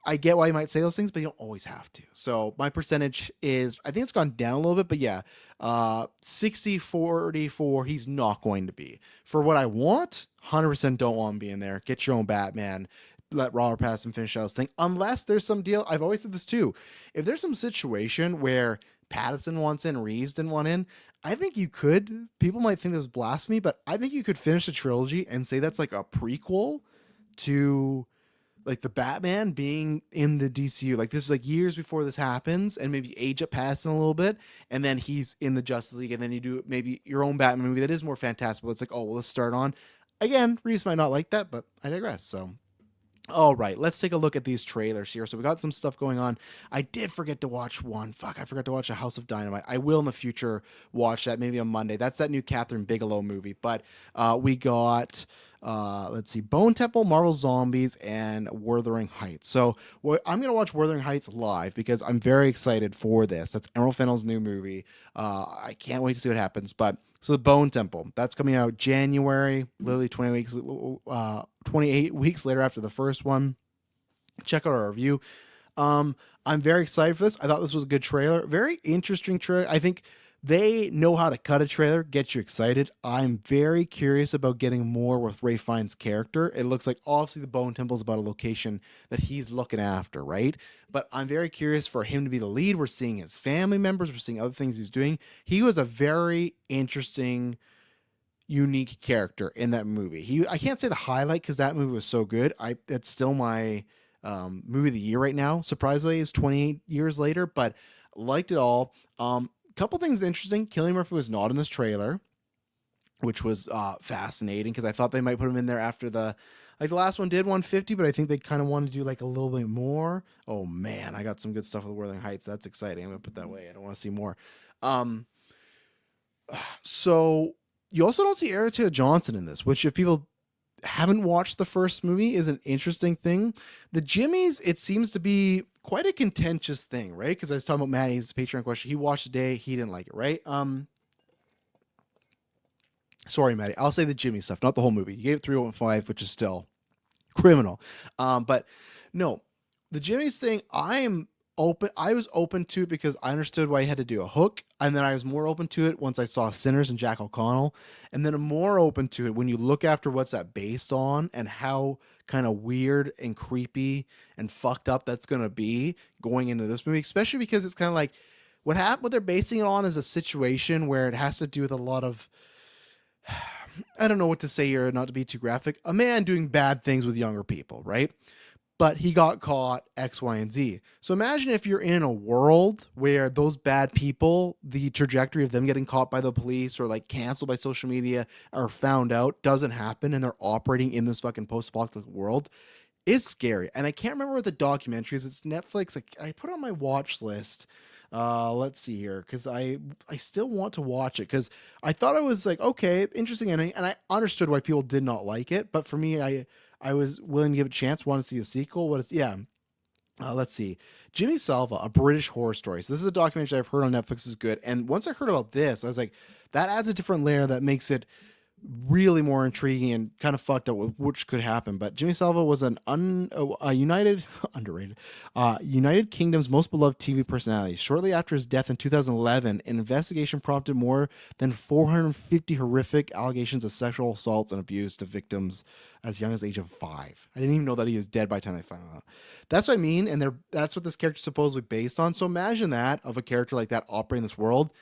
I get why you might say those things, but you don't always have to. So my percentage is, I think it's gone down a little bit, but yeah, 60-44, he's not going to be. For what I want, 100% don't want him being there. Get your own Batman. Let Robert Pattinson finish out his thing. Unless there's some deal, I've always said this too. If there's some situation where Pattinson wants in, Reeves didn't want in, I think you could. People might think this is blasphemy, but I think you could finish a trilogy and say that's like a prequel to like the Batman being in the DCU. Like this is like years before this happens, and maybe age up past him a little bit, and then he's in the Justice League, and then you do maybe your own Batman movie that is more fantastical. It's like, oh well, let's start on. Again, Reeves might not like that, but I digress. So all right, let's take a look at these trailers here. So we got some stuff going on. I did forget to watch one. Fuck, I forgot to watch A House of Dynamite. I will in the future watch that, maybe on Monday. That's that new Catherine Bigelow movie. But we got, let's see, Bone Temple, Marvel Zombies, and Wuthering Heights. So I'm going to watch Wuthering Heights live because I'm very excited for this. That's Emerald Fennell's new movie. I can't wait to see what happens. But so the Bone Temple, that's coming out January, literally 28 weeks later after the first one. Check out our review. I'm very excited for this. I thought this was a good trailer. Very interesting trailer. I think they know how to cut a trailer, get you excited. I'm very curious about getting more with Ray Fiennes' character. It looks like obviously the Bone Temple is about a location that he's looking after, right? But I'm very curious for him to be the lead. We're seeing his family members. We're seeing other things he's doing. He was a very interesting, unique character in that movie. I can't say the highlight because that movie was so good. It's still my movie of the year right now. Surprisingly, it's 28 years later, but liked it all. Couple things interesting. Cillian Murphy was not in this trailer, which was fascinating because I thought they might put him in there after the last one did 150, but I think they kind of want to do like a little bit more. Oh man, I got some good stuff with Wuthering Heights. That's exciting. I'm gonna put that away. I don't want to see more. So you also don't see Aaron Taylor Johnson in this, which if people haven't watched the first movie is an interesting thing. The Jimmies, it seems to be quite a contentious thing, right? Because I was talking about Maddie's Patreon question. He watched the day, he didn't like it, right? Sorry, Maddie. I'll say the Jimmy stuff, not the whole movie. You gave it 3.5, which is still criminal. But no, the Jimmy's thing, I was open to it because I understood why he had to do a hook, and then I was more open to it once I saw Sinners and Jack O'Connell, and then I'm more open to it when you look after what's that based on and how kind of weird and creepy and fucked up that's going to be going into this movie, especially because it's kind of like what they're basing it on is a situation where it has to do with a lot of, I don't know what to say here, not to be too graphic, a man doing bad things with younger people, right? But he got caught X, Y, and Z. So imagine if you're in a world where those bad people, the trajectory of them getting caught by the police or like canceled by social media or found out doesn't happen and they're operating in this fucking post-apocalyptic world. It's scary. And I can't remember what the documentary is. It's Netflix. I put it on my watch list. Let's see here, because I still want to watch it because I thought it was like, okay, interesting ending, and I understood why people did not like it. But for me, I was willing to give it a chance. Want to see a sequel? Let's see. Jimmy Salva, A British Horror Story. So this is a documentary I've heard on Netflix is good. And once I heard about this, I was like, that adds a different layer that makes it really more intriguing and kind of fucked up with which could happen. But Jimmy Salva was a United Kingdom's most beloved TV personality. Shortly after his death in 2011, an investigation prompted more than 450 horrific allegations of sexual assaults and abuse to victims as young as the age of 5. I didn't even know that he is dead by the time I found out. That's what I mean, and that's what this character is supposedly based on. So imagine that, of a character like that operating in this world,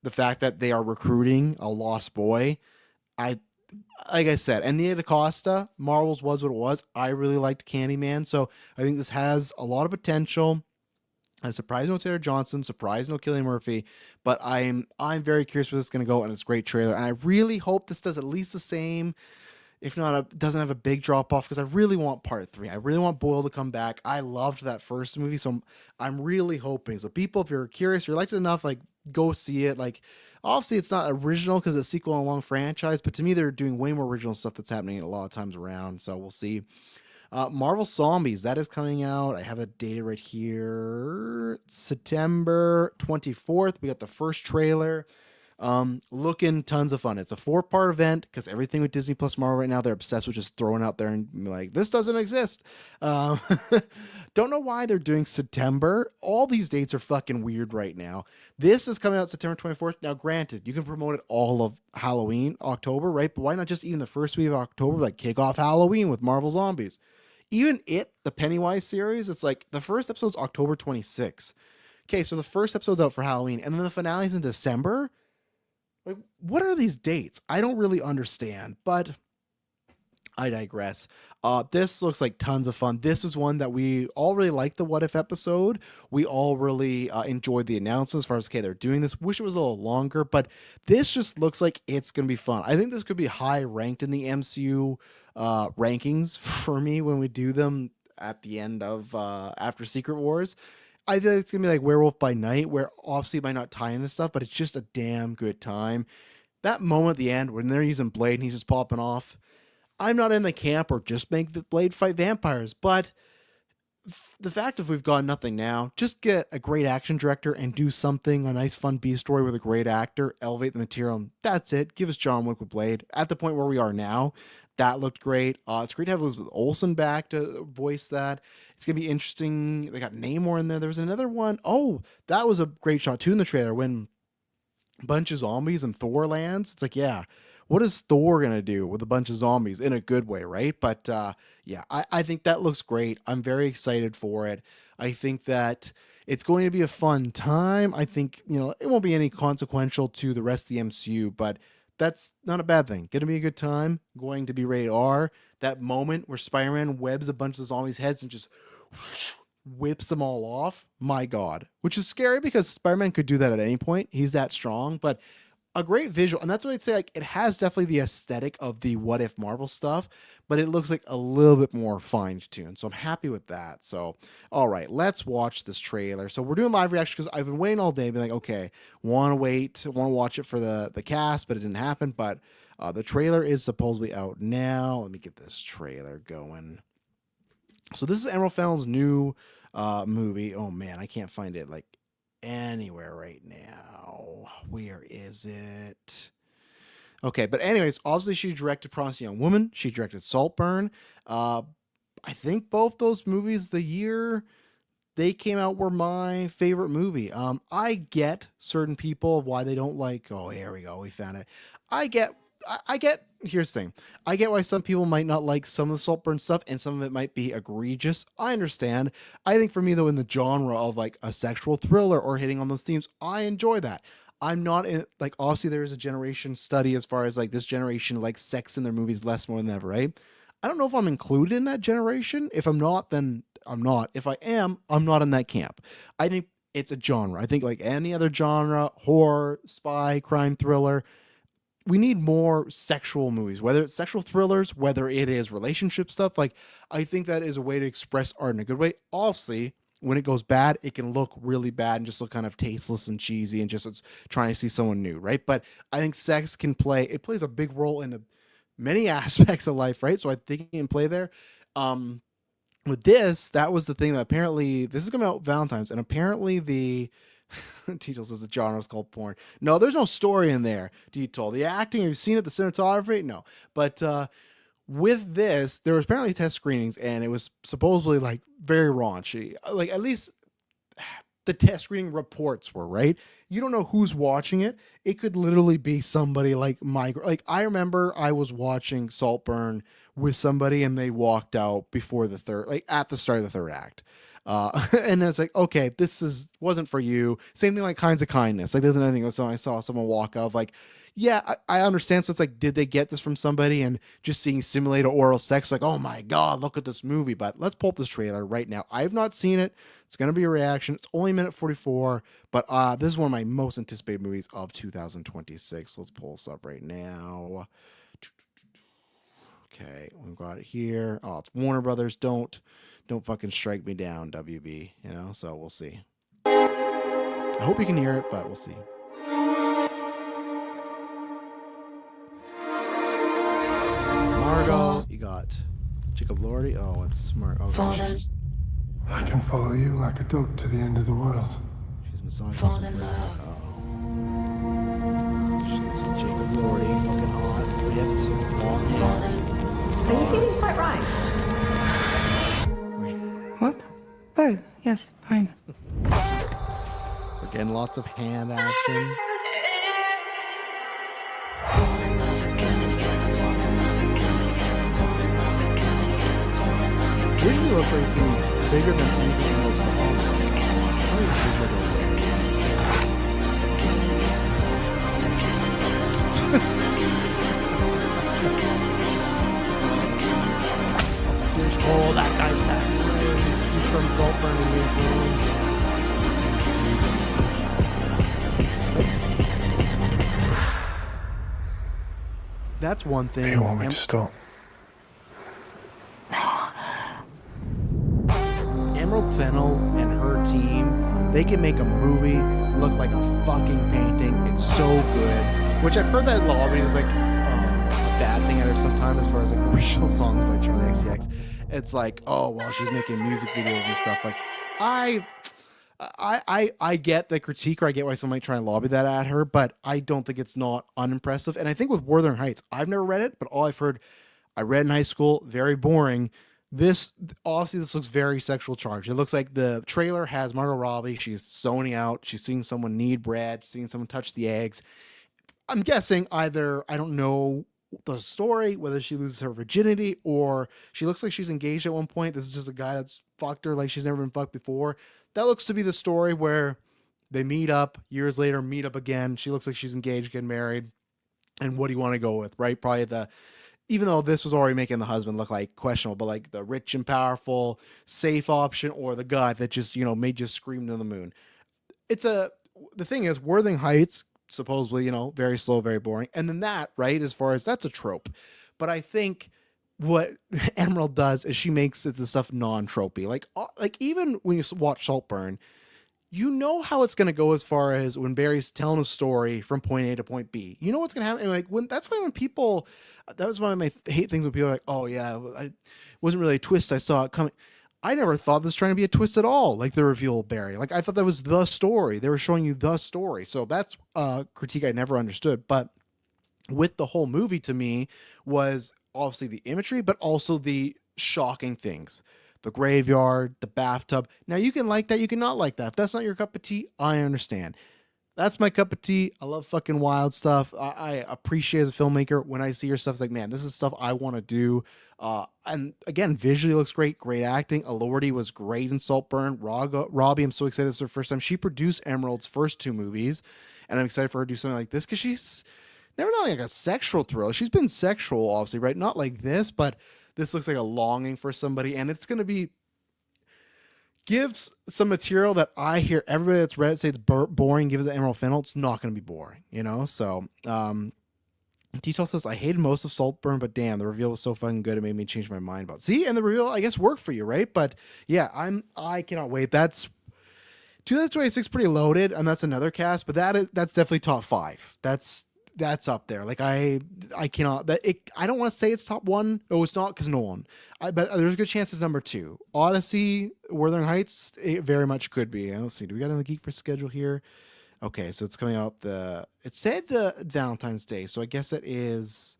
the fact that they are recruiting a lost boy. Like I said, and Nia DaCosta, Marvel's was what it was. I really liked Candyman, so I think this has a lot of potential. I'm surprised no Taylor Johnson, surprised no Cillian Murphy, but I'm very curious where this is going to go, and it's a great trailer. And I really hope this does at least the same, if not, doesn't have a big drop off, because I really want part 3. I really want Boyle to come back. I loved that first movie, so I'm really hoping. So people, if you're curious, you're liked enough, like go see it. Like obviously it's not original because it's a sequel in a long franchise, but to me they're doing way more original stuff that's happening a lot of times around. So we'll see. Marvel Zombies, that is coming out. I have the data right here. September 24th. We got the first trailer. Looking tons of fun. It's a 4-part event because everything with Disney Plus Marvel right now, they're obsessed with just throwing out there and like, this doesn't exist. Um, don't know why they're doing September. All these dates are fucking weird right now. This is coming out September 24th. Now, granted, you can promote it all of Halloween, October, right? But why not just even the first week of October, like kick off Halloween with Marvel Zombies? Even the Pennywise series, it's like the first episode's October 26th. Okay, so the first episode's out for Halloween, and then the finale's in December. Like, what are these dates? I don't really understand, but I digress. This looks like tons of fun. This is one that we all really liked, the What If episode. We all really enjoyed the announcements as far as, okay, they're doing this. Wish it was a little longer, but this just looks like it's going to be fun. I think this could be high ranked in the MCU rankings for me when we do them at the end of after Secret Wars. I think it's gonna be like Werewolf by Night, where obviously it might not tie into stuff, but it's just a damn good time. That moment at the end when they're using Blade and he's just popping off. I'm not in the camp or just make the Blade fight vampires, but the fact of we've got nothing now, just get a great action director and do something, a nice fun B story with a great actor, elevate the material. That's it. Give us John Wick with Blade. At the point where we are now, that looked great. It's great to have Elizabeth Olsen back to voice that. It's going to be interesting. They got Namor in there. There was another one. Oh, that was a great shot too in the trailer when a bunch of zombies and Thor lands. It's like, yeah, what is Thor going to do with a bunch of zombies in a good way, right? But yeah, I think that looks great. I'm very excited for it. I think that it's going to be a fun time. I think, it won't be any consequential to the rest of the MCU, but that's not a bad thing. Going to be a good time. Going to be rated R. That moment where Spider-Man webs a bunch of zombies' heads and just whips them all off. My God. Which is scary because Spider-Man could do that at any point. He's that strong. But a great visual. And that's what I'd say. Like, it has definitely the aesthetic of the What If Marvel stuff, but it looks like a little bit more fine-tuned. So I'm happy with that. So, all right, let's watch this trailer. So we're doing live reaction because I've been waiting all day, being like, okay, want to watch it for the cast, but it didn't happen. But the trailer is supposedly out now. Let me get this trailer going. So this is Emerald Fennell's new movie. Oh man, I can't find it like anywhere right now. Where is it? Okay, but anyways, obviously she directed Promising Young Woman. She directed Saltburn. I think both those movies, the year they came out, were my favorite movie. I get certain people of why they don't like. Oh, here we go. We found it. I get. Here's the thing. I get why some people might not like some of the Saltburn stuff, and some of it might be egregious. I understand. I think for me though, in the genre of like a sexual thriller or hitting on those themes, I enjoy that. I'm not in, like, obviously there is a generation study as far as like this generation likes sex in their movies less more than ever, right? I don't know if I'm included in that generation. If I'm not, then I'm not. If I am, I'm not in that camp. I think it's a genre. I think like any other genre, horror, spy, crime, thriller, we need more sexual movies, whether it's sexual thrillers, whether it is relationship stuff. Like, I think that is a way to express art in a good way. Obviously, when it goes bad, it can look really bad and just look kind of tasteless and cheesy and just it's trying to see someone new, right? But I think sex it plays a big role in many aspects of life, right? So I think it can play there. With this, that was the thing that apparently, this is coming out Valentine's, and apparently the Tito says the genre is called porn. No, there's no story in there, Tito. The acting, have you seen it? The cinematography? No. But with this, there was apparently test screenings, and it was supposedly like very raunchy. Like, at least the test screening reports were, right? You don't know who's watching it. It could literally be somebody like I remember I was watching Saltburn with somebody and they walked out before the third, like at the start of the third act. And it's like, okay, wasn't for you. Same thing like Kinds of Kindness. Like, there's anything else. I saw someone walk out like, yeah, I understand. So it's like, did they get this from somebody? And just seeing simulated oral sex, like, oh my God, look at this movie. But let's pull up this trailer right now. I have not seen it. It's going to be a reaction. It's only a minute 44, but this is one of my most anticipated movies of 2026. Let's pull this up right now. Okay, we've got it here. Oh, it's Warner Brothers. Don't fucking strike me down, WB. So we'll see. I hope you can hear it, but we'll see. Margot, you got Jacob Lordy. Oh, it's smart. Oh, gosh, I can follow you like a dog to the end of the world. She's massaging some bread. Uh-oh. Jacob Lordy, looking hot, ripped, long hair. Are you feeling quite right? What? Oh, yes, fine. We're getting lots of hand action. Visually looks like it's going to be bigger than anything else on it. It's not even big like a oh, that guy's back. He's from Saltburn and New Orleans. That's one thing. You want me to stop? Emerald Fennell and her team, they can make a movie look like a fucking painting. It's so good. Which I've heard that lobby is like a bad thing at her sometimes as far as like original songs by Charlie XCX. It's like, oh, well, she's making music videos and stuff. Like, I get the critique, or I get why someone might try and lobby that at her, but I don't think it's not unimpressive. And I think with Wuthering Heights, I've never read it, but all I've heard, I read in high school, very boring. This looks very sexual charged. It looks like the trailer has Margot Robbie. She's zoning out. She's seeing someone need bread, seeing someone touch the eggs. I'm guessing either, I don't know the story, whether she loses her virginity or she looks like she's engaged at one point. This is just a guy that's fucked her like she's never been fucked before. That looks to be the story where they meet up years later, meet up again. She looks like she's engaged, getting married. And what do you want to go with, right? Probably even though this was already making the husband look like questionable, but like the rich and powerful, safe option, or the guy that just, made you scream to the moon. The thing is, Wuthering Heights, supposedly, very slow, very boring. And then that, right, as far as that's a trope. But I think what Emerald does is she makes the stuff non-tropey. Like even when you watch Saltburn, you know how it's going to go as far as when Barry's telling a story from point A to point B. You know what's going to happen. And like that's why when people, that was one of my hate things when people are like, oh yeah, it wasn't really a twist. I saw it coming. I never thought this was trying to be a twist at all. Like the reveal of Barry. Like I thought that was the story. They were showing you the story. So that's a critique I never understood. But with the whole movie, to me, was obviously the imagery, but also the shocking things. The graveyard, the bathtub. Now you can like that, you can not like that. If that's not your cup of tea, I understand. That's my cup of tea. I love fucking wild stuff. I appreciate as a filmmaker when I see your stuff. It's like, man, this is stuff I want to do. And again, visually looks great. Great acting. Elordi was great in Saltburn. Robbie, I'm so excited. This is her first time. She produced Emerald's first two movies. And I'm excited for her to do something like this because she's never done like a sexual thriller. She's been sexual, obviously, right? Not like this, but this looks like a longing for somebody. And it's going to gives some material that I hear everybody that's read it say it's boring. Give it to Emerald Fennell. It's not going to be boring, So, Detail says, I hated most of Saltburn, but damn, the reveal was so fucking good. It made me change my mind about it. See, and the reveal, I guess, worked for you, right? But yeah, I cannot wait. That's 2026 pretty loaded, and that's another cast, but that's definitely top 5. That's up there. Like I cannot. I don't want to say it's top 1. Oh, it's not because Nolan. But there's a good chance it's number 2. Odyssey, Wuthering Heights, it very much could be. Let's see. Do we got on the Geek for schedule here? Okay, so it's coming out it said the Valentine's Day, so I guess it is.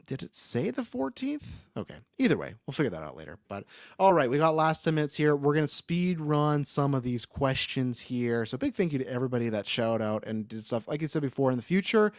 Did it say the 14th? Okay. Either way, we'll figure that out later. But all right, we got last 10 minutes here. We're going to speed run some of these questions here. So big thank you to everybody that shout out and did stuff. Like I said before, in the future,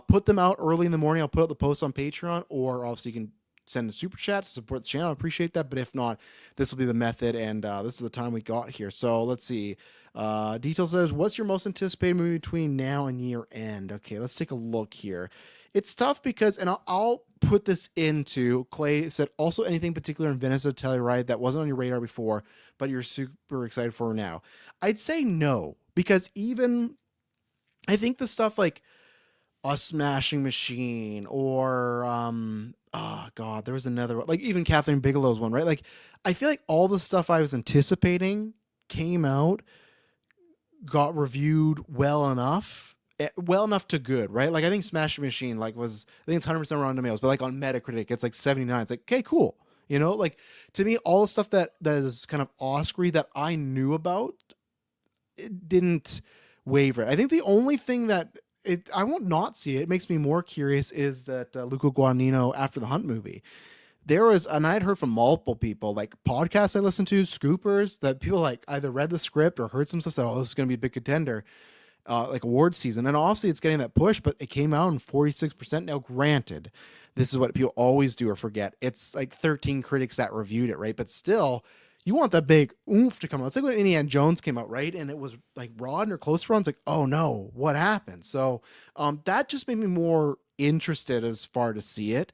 put them out early in the morning. I'll put out the post on Patreon, or obviously you can send a super chat to support the channel. I appreciate that. But if not, this will be the method. And this is the time we got here. So let's see. Detail says, what's your most anticipated movie between now and year end? Okay, let's take a look here. It's tough because, and I'll put this into, Clay said, also anything particular in Venice of Telluride that wasn't on your radar before, but you're super excited for now. I'd say no, because even, I think the stuff like A Smashing Machine or, oh God, there was another one, like even Catherine Bigelow's one, right? Like, I feel like all the stuff I was anticipating came out, got reviewed well enough to good, right? Like I think Smash Machine I think it's 100% Rotten Tomatoes, but like on Metacritic it's like 79. It's like, okay, cool. Like to me, all the stuff that is kind of Oscar-y that I knew about, it didn't waver. I think the only thing that I won't not see it. It makes me more curious is that Luca Guadagnino after the Hunt movie. There was, and I had heard from multiple people, like podcasts I listened to, scoopers, that people like either read the script or heard some stuff said, "Oh, this is going to be a big contender." Like award season. And obviously it's getting that push, but it came out in 46%. Now, granted, this is what people always do or forget. It's like 13 critics that reviewed it, right? But still, you want that big oomph to come out. It's like when Indiana Jones came out, right? And it was like Rod or close runs, like, oh no, what happened? So that just made me more interested as far to see it.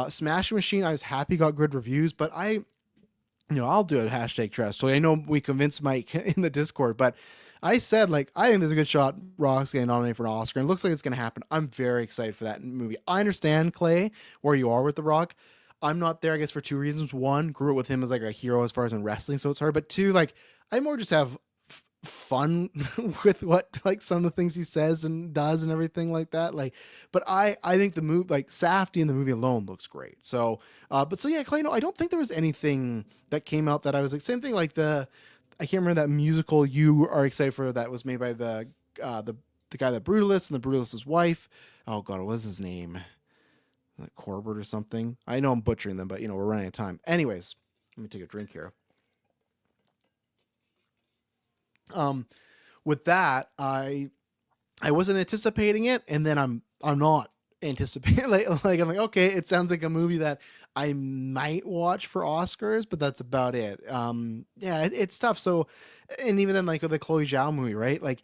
Smash Machine, I was happy got good reviews, but I'll do a hashtag trash. So I know we convinced Mike in the Discord, but I said, like, I think there's a good shot Rock's getting nominated for an Oscar, and it looks like it's going to happen. I'm very excited for that movie. I understand, Clay, where you are with The Rock. I'm not there, I guess, for two reasons. One, grew up with him as, like, a hero as far as in wrestling, so it's hard. But two, like, I more just have fun with what, like, some of the things he says and does and everything like that. Like, but I think the movie, like, Safdie in the movie alone looks great. So, yeah, Clay, no, I don't think there was anything that came out that I was like, same thing like I can't remember that musical you are excited for that was made by the guy that Brutalist and the Brutalist's wife. Oh God, what was his name? Like Corbett or something. I know I'm butchering them, but we're running out of time. Anyways, let me take a drink here. With that, I wasn't anticipating it, and then I'm not anticipating like I'm like, okay, it sounds like a movie that I might watch for Oscars, but that's about it. It's tough. So, and even then, like with the Chloe Zhao movie, right? Like,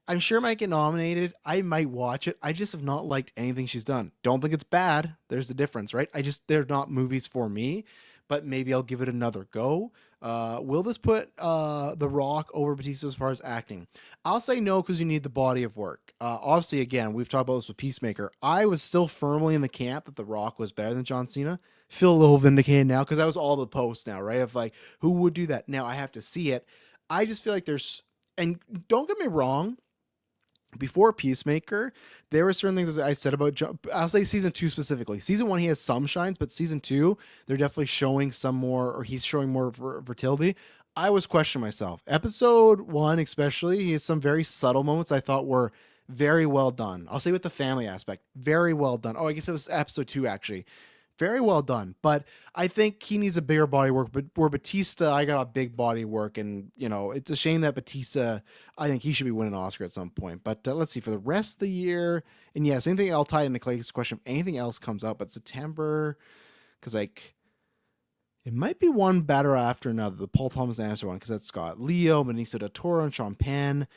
I'm sure it might get nominated. I might watch it. I just have not liked anything she's done. Don't think it's bad. There's the difference, right? They're not movies for me, but maybe I'll give it another go. Will this put The Rock over Batista as far as acting? I'll say no, because you need the body of work. Obviously, again, we've talked about this with Peacemaker. I was still firmly in the camp that The Rock was better than John Cena. Feel a little vindicated now, because that was all the posts now, right? Of like, who would do that? Now I have to see it. I just feel like and don't get me wrong, before Peacemaker, there were certain things I said about I'll say season 2 specifically. Season 1, he has some shines, but season 2, they're definitely showing some more, or he's showing more fertility. I was questioning myself. Episode 1, especially, he has some very subtle moments I thought were very well done. I'll say with the family aspect, very well done. Oh, I guess it was episode 2, actually. Very well done, but I think he needs a bigger body work. But where Batista, I got a big body work, and it's a shame that Batista, I think he should be winning an Oscar at some point. But let's see for the rest of the year, and yes, anything I'll tie into Clay's question. If anything else comes up, but September, because like it might be one better after another. The Paul Thomas Anderson one, because that's got Leo, Benicio del Toro, and Sean Penn.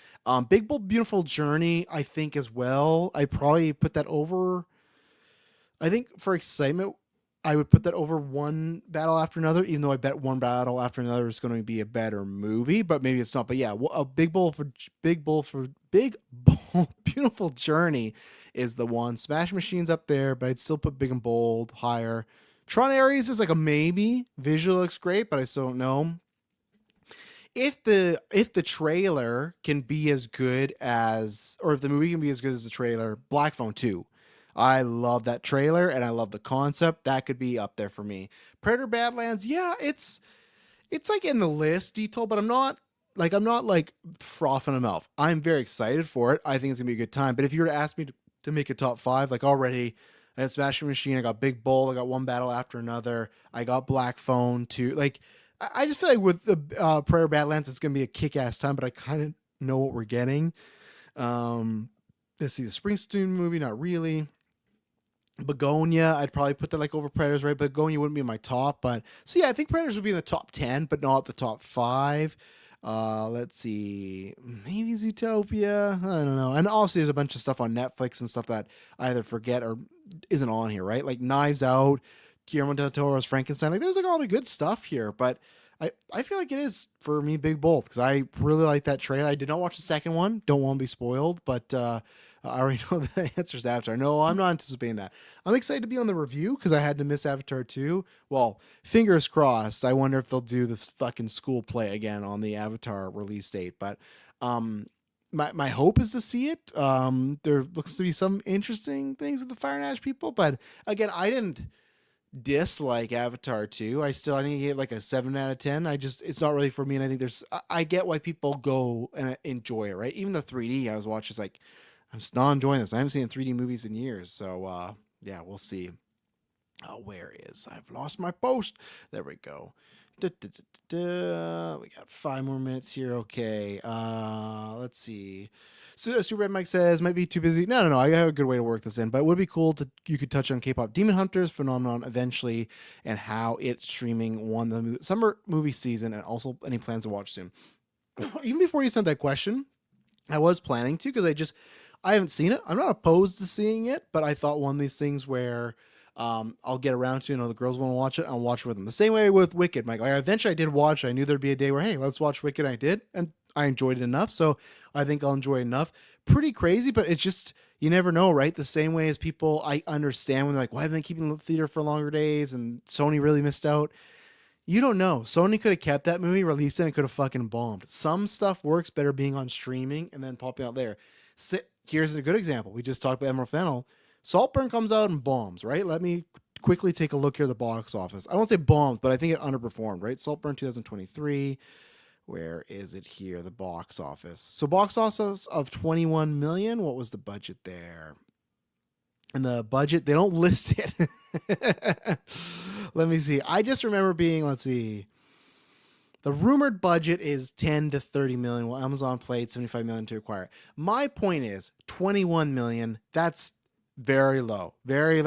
Big Bold Beautiful Journey, I think as well. I probably put that over. I think for excitement, I would put that over One Battle After Another, even though I bet One Battle After Another is going to be a better movie, but maybe it's not. But yeah, a Big Bold Beautiful Journey is the one. Smash Machine's up there, but I'd still put Big and Bold higher. Tron Ares is like a maybe. Visual looks great, but I still don't know. If the trailer can be as good as, or if the movie can be as good as the trailer, Black Phone 2. I love that trailer and I love the concept. That could be up there for me. Predator Badlands, yeah, it's like in the list, detail, but I'm not like frothing them out. I'm very excited for it. I think it's gonna be a good time. But if you were to ask me to make a top 5, like already, I had Smashing Machine, I got Big Bull, I got One Battle After Another, I got Black Phone 2. Like, I just feel like with the Predator Badlands, it's gonna be a kick-ass time, but I kind of know what we're getting. Let's see, the Springsteen movie, not really. Begonia, I'd probably put that like over Predators, right? Begonia wouldn't be in my top, but so yeah, I think Predators would be in the top 10, but not the top 5. Let's see, maybe Zootopia. I don't know. And obviously, there's a bunch of stuff on Netflix and stuff that I either forget or isn't on here, right? Like Knives Out, Guillermo del Toro's Frankenstein. Like, there's like all the good stuff here, but I feel like it is for me Big Bold, because I really like that trailer. I did not watch the second one. Don't want to be spoiled, but I already know the answers to Avatar. No, I'm not anticipating that. I'm excited to be on the review because I had to miss Avatar 2. Well, fingers crossed. I wonder if they'll do the fucking school play again on the Avatar release date. But my hope is to see it. There looks to be some interesting things with the Fire and Ash people. But again, I didn't dislike Avatar 2. I think I gave like a 7 out of 10. It's not really for me. And I think I get why people go and enjoy it, right? Even the 3D I was watching is like, I'm still enjoying this. I haven't seen 3D movies in years, so yeah, we'll see. Where is? I've lost my post. There we go. We got 5 more minutes here. Okay. Let's see. So Super Mike says might be too busy. No. I have a good way to work this in, but it would be cool to you could touch on K-pop Demon Hunters phenomenon eventually and how its streaming won the summer movie season, and also any plans to watch soon. Even before you sent that question, I was planning to because I haven't seen it. I'm not opposed to seeing it, but I thought one of these things where I'll get around to, the girls want to watch it, I'll watch it with them. The same way with Wicked, Mike. Like, eventually I did watch. I knew there'd be a day where, hey, let's watch Wicked. I did, and I enjoyed it enough. So I think I'll enjoy it enough. Pretty crazy, but it's just, you never know, right? The same way as people, I understand when they're like, why are they keeping the theater for longer days? And Sony really missed out. You don't know. Sony could have kept that movie, released it, and it could have fucking bombed. Some stuff works better being on streaming and then popping out there. Here's a good example. We just talked about Emerald Fennel. Saltburn comes out and bombs, right? Let me quickly take a look here at the box office. I won't say bombs, but I think it underperformed, right? Saltburn 2023. Where is it here? The box office. So box office of 21 million. What was the budget there? And the budget, they don't list it. Let me see. I just remember being, let's see. The rumored budget is 10 to 30 million, while Amazon played 75 million to acquire it. My point is 21 million. That's very low. Very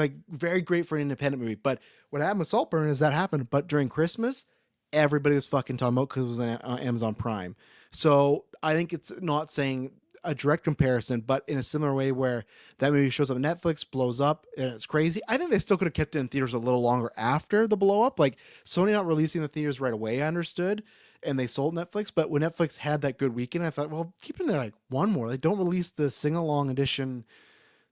great for an independent movie. But what happened with Saltburn is that happened. But during Christmas, everybody was fucking talking about because it was on Amazon Prime. So I think it's not saying a direct comparison, but in a similar way where that movie shows up on Netflix, blows up, and it's crazy. I think they still could have kept it in theaters a little longer after the blow up. Like Sony not releasing the theaters right away, I understood, and they sold Netflix. But when Netflix had that good weekend, I thought, well, keep it in there like one more. Like, don't release the sing-along edition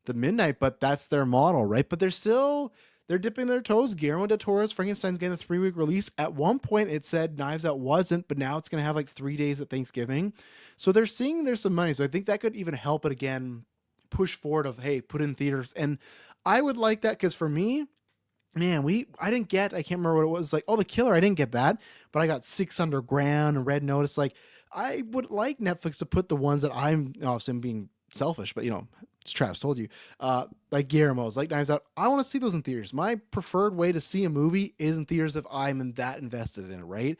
the midnight, but that's their model, right? But they're dipping their toes. Guillermo del Toro's Frankenstein's getting a 3-week release. At one point, it said Knives Out wasn't, but now it's going to have like 3 days at Thanksgiving. So they're seeing there's some money. So I think that could even help it again push forward of, hey, put in theaters. And I would like that because for me, man, I can't remember what it was. Like, oh, The Killer, I didn't get that, but I got 6 Underground and Red Notice. Like, I would like Netflix to put the ones that I'm being selfish, but it's Travis told you, like Guillermo's, like Knives Out. I want to see those in theaters. My preferred way to see a movie is in theaters if I'm that invested in it, right?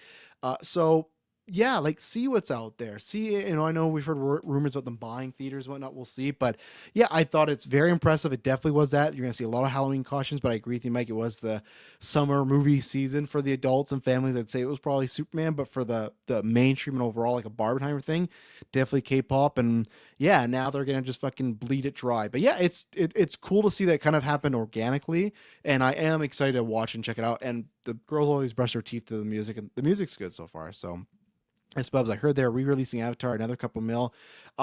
So yeah, like see what's out there. See, I know we've heard rumors about them buying theaters and whatnot. We'll see, but yeah, I thought it's very impressive. It definitely was that. You're gonna see a lot of Halloween costumes, but I agree with you, Mike. It was the summer movie season for the adults and families. I'd say it was probably Superman, but for the mainstream and overall, like a Barbenheimer thing, definitely K-pop. And yeah, now they're gonna just fucking bleed it dry. But yeah, it's cool to see that kind of happen organically, and I am excited to watch and check it out. And the girls always brush their teeth to the music, and the music's good so far. So. Bubs, I heard they're re-releasing Avatar, another couple mil.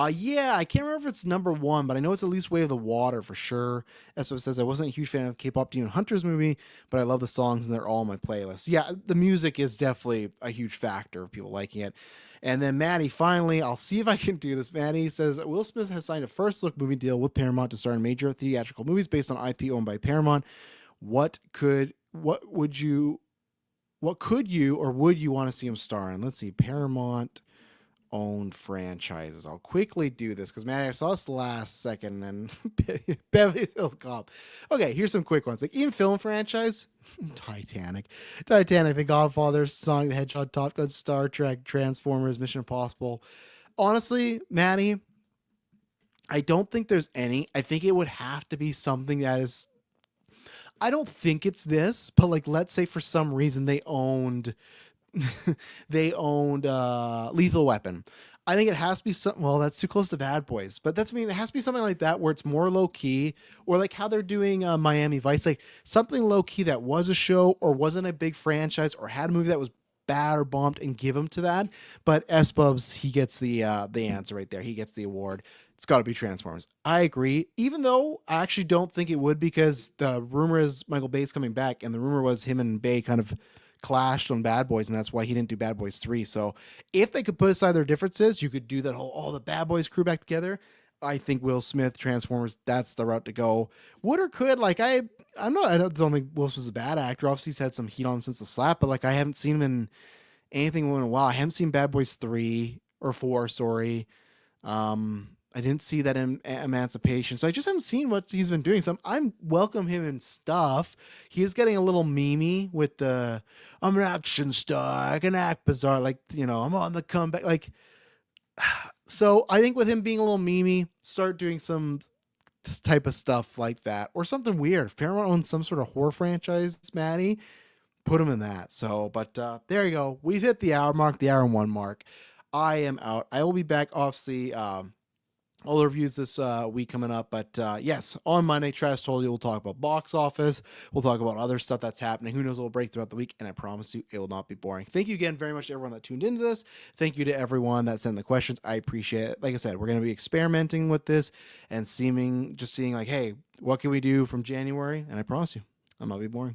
Yeah, I can't remember if it's number 1, but I know it's at least Way of the Water for sure. Bubs says I wasn't a huge fan of K-pop Demon Hunters movie, but I love the songs and they're all on my playlist. Yeah, the music is definitely a huge factor of people liking it. And then Maddie, finally, I'll see if I can do this. Maddie says Will Smith has signed a first look movie deal with Paramount to star in major theatrical movies based on IP owned by Paramount. What could you or would you want to see him star in? Let's see, Paramount owned franchises. I'll quickly do this because, man, I saw this last second and Beverly Hills Cop. Okay, here's some quick ones. Like, even film franchise, Titanic, The Godfather, Sonic the Hedgehog, Top Gun, Star Trek, Transformers, Mission Impossible. Honestly, Maddie, I don't think there's any. I think it would have to be something that is, I don't think it's this, but like, let's say for some reason they owned Lethal Weapon. I think it has to be something, well, that's too close to Bad Boys, but it has to be something like that where it's more low key, or like how they're doing Miami Vice, like something low key that was a show or wasn't a big franchise or had a movie that was bad or bombed, and give him to that. But S-Bubs, he gets the answer right there. He gets the award. It's got to be Transformers. I agree, even though I actually don't think it would, because the rumor is Michael Bay's coming back, and the rumor was him and Bay kind of clashed on Bad Boys, and that's why he didn't do Bad Boys 3. So if they could put aside their differences, you could do that whole all the Bad Boys crew back together. I think Will Smith, Transformers, that's the route to go. Would or could, like, I don't think Will Smith's a bad actor. Obviously, he's had some heat on him since The Slap, but like, I haven't seen him in anything in a while. I haven't seen Bad Boys 3 or 4, sorry. I didn't see that emancipation, so I just haven't seen what he's been doing. So I'm welcome him in stuff. He is getting a little memey with the I'm an action star, I can act bizarre, like I'm on the comeback, like. So I think with him being a little memey, start doing some type of stuff like that, or something weird. If Paramount owns some sort of horror franchise, Maddie, put him in that. So, but there you go. We've hit the hour mark, the hour and 1 mark. I am out. I will be back, obviously. All the reviews this week coming up, but yes, on Monday, Trash told you we'll talk about box office. We'll talk about other stuff that's happening. Who knows what will break throughout the week, and I promise you it will not be boring. Thank you again very much to everyone that tuned into this. Thank you to everyone that sent the questions. I appreciate it. Like I said, we're going to be experimenting with this and seeing like, hey, what can we do from January? And I promise you, I'm not be boring.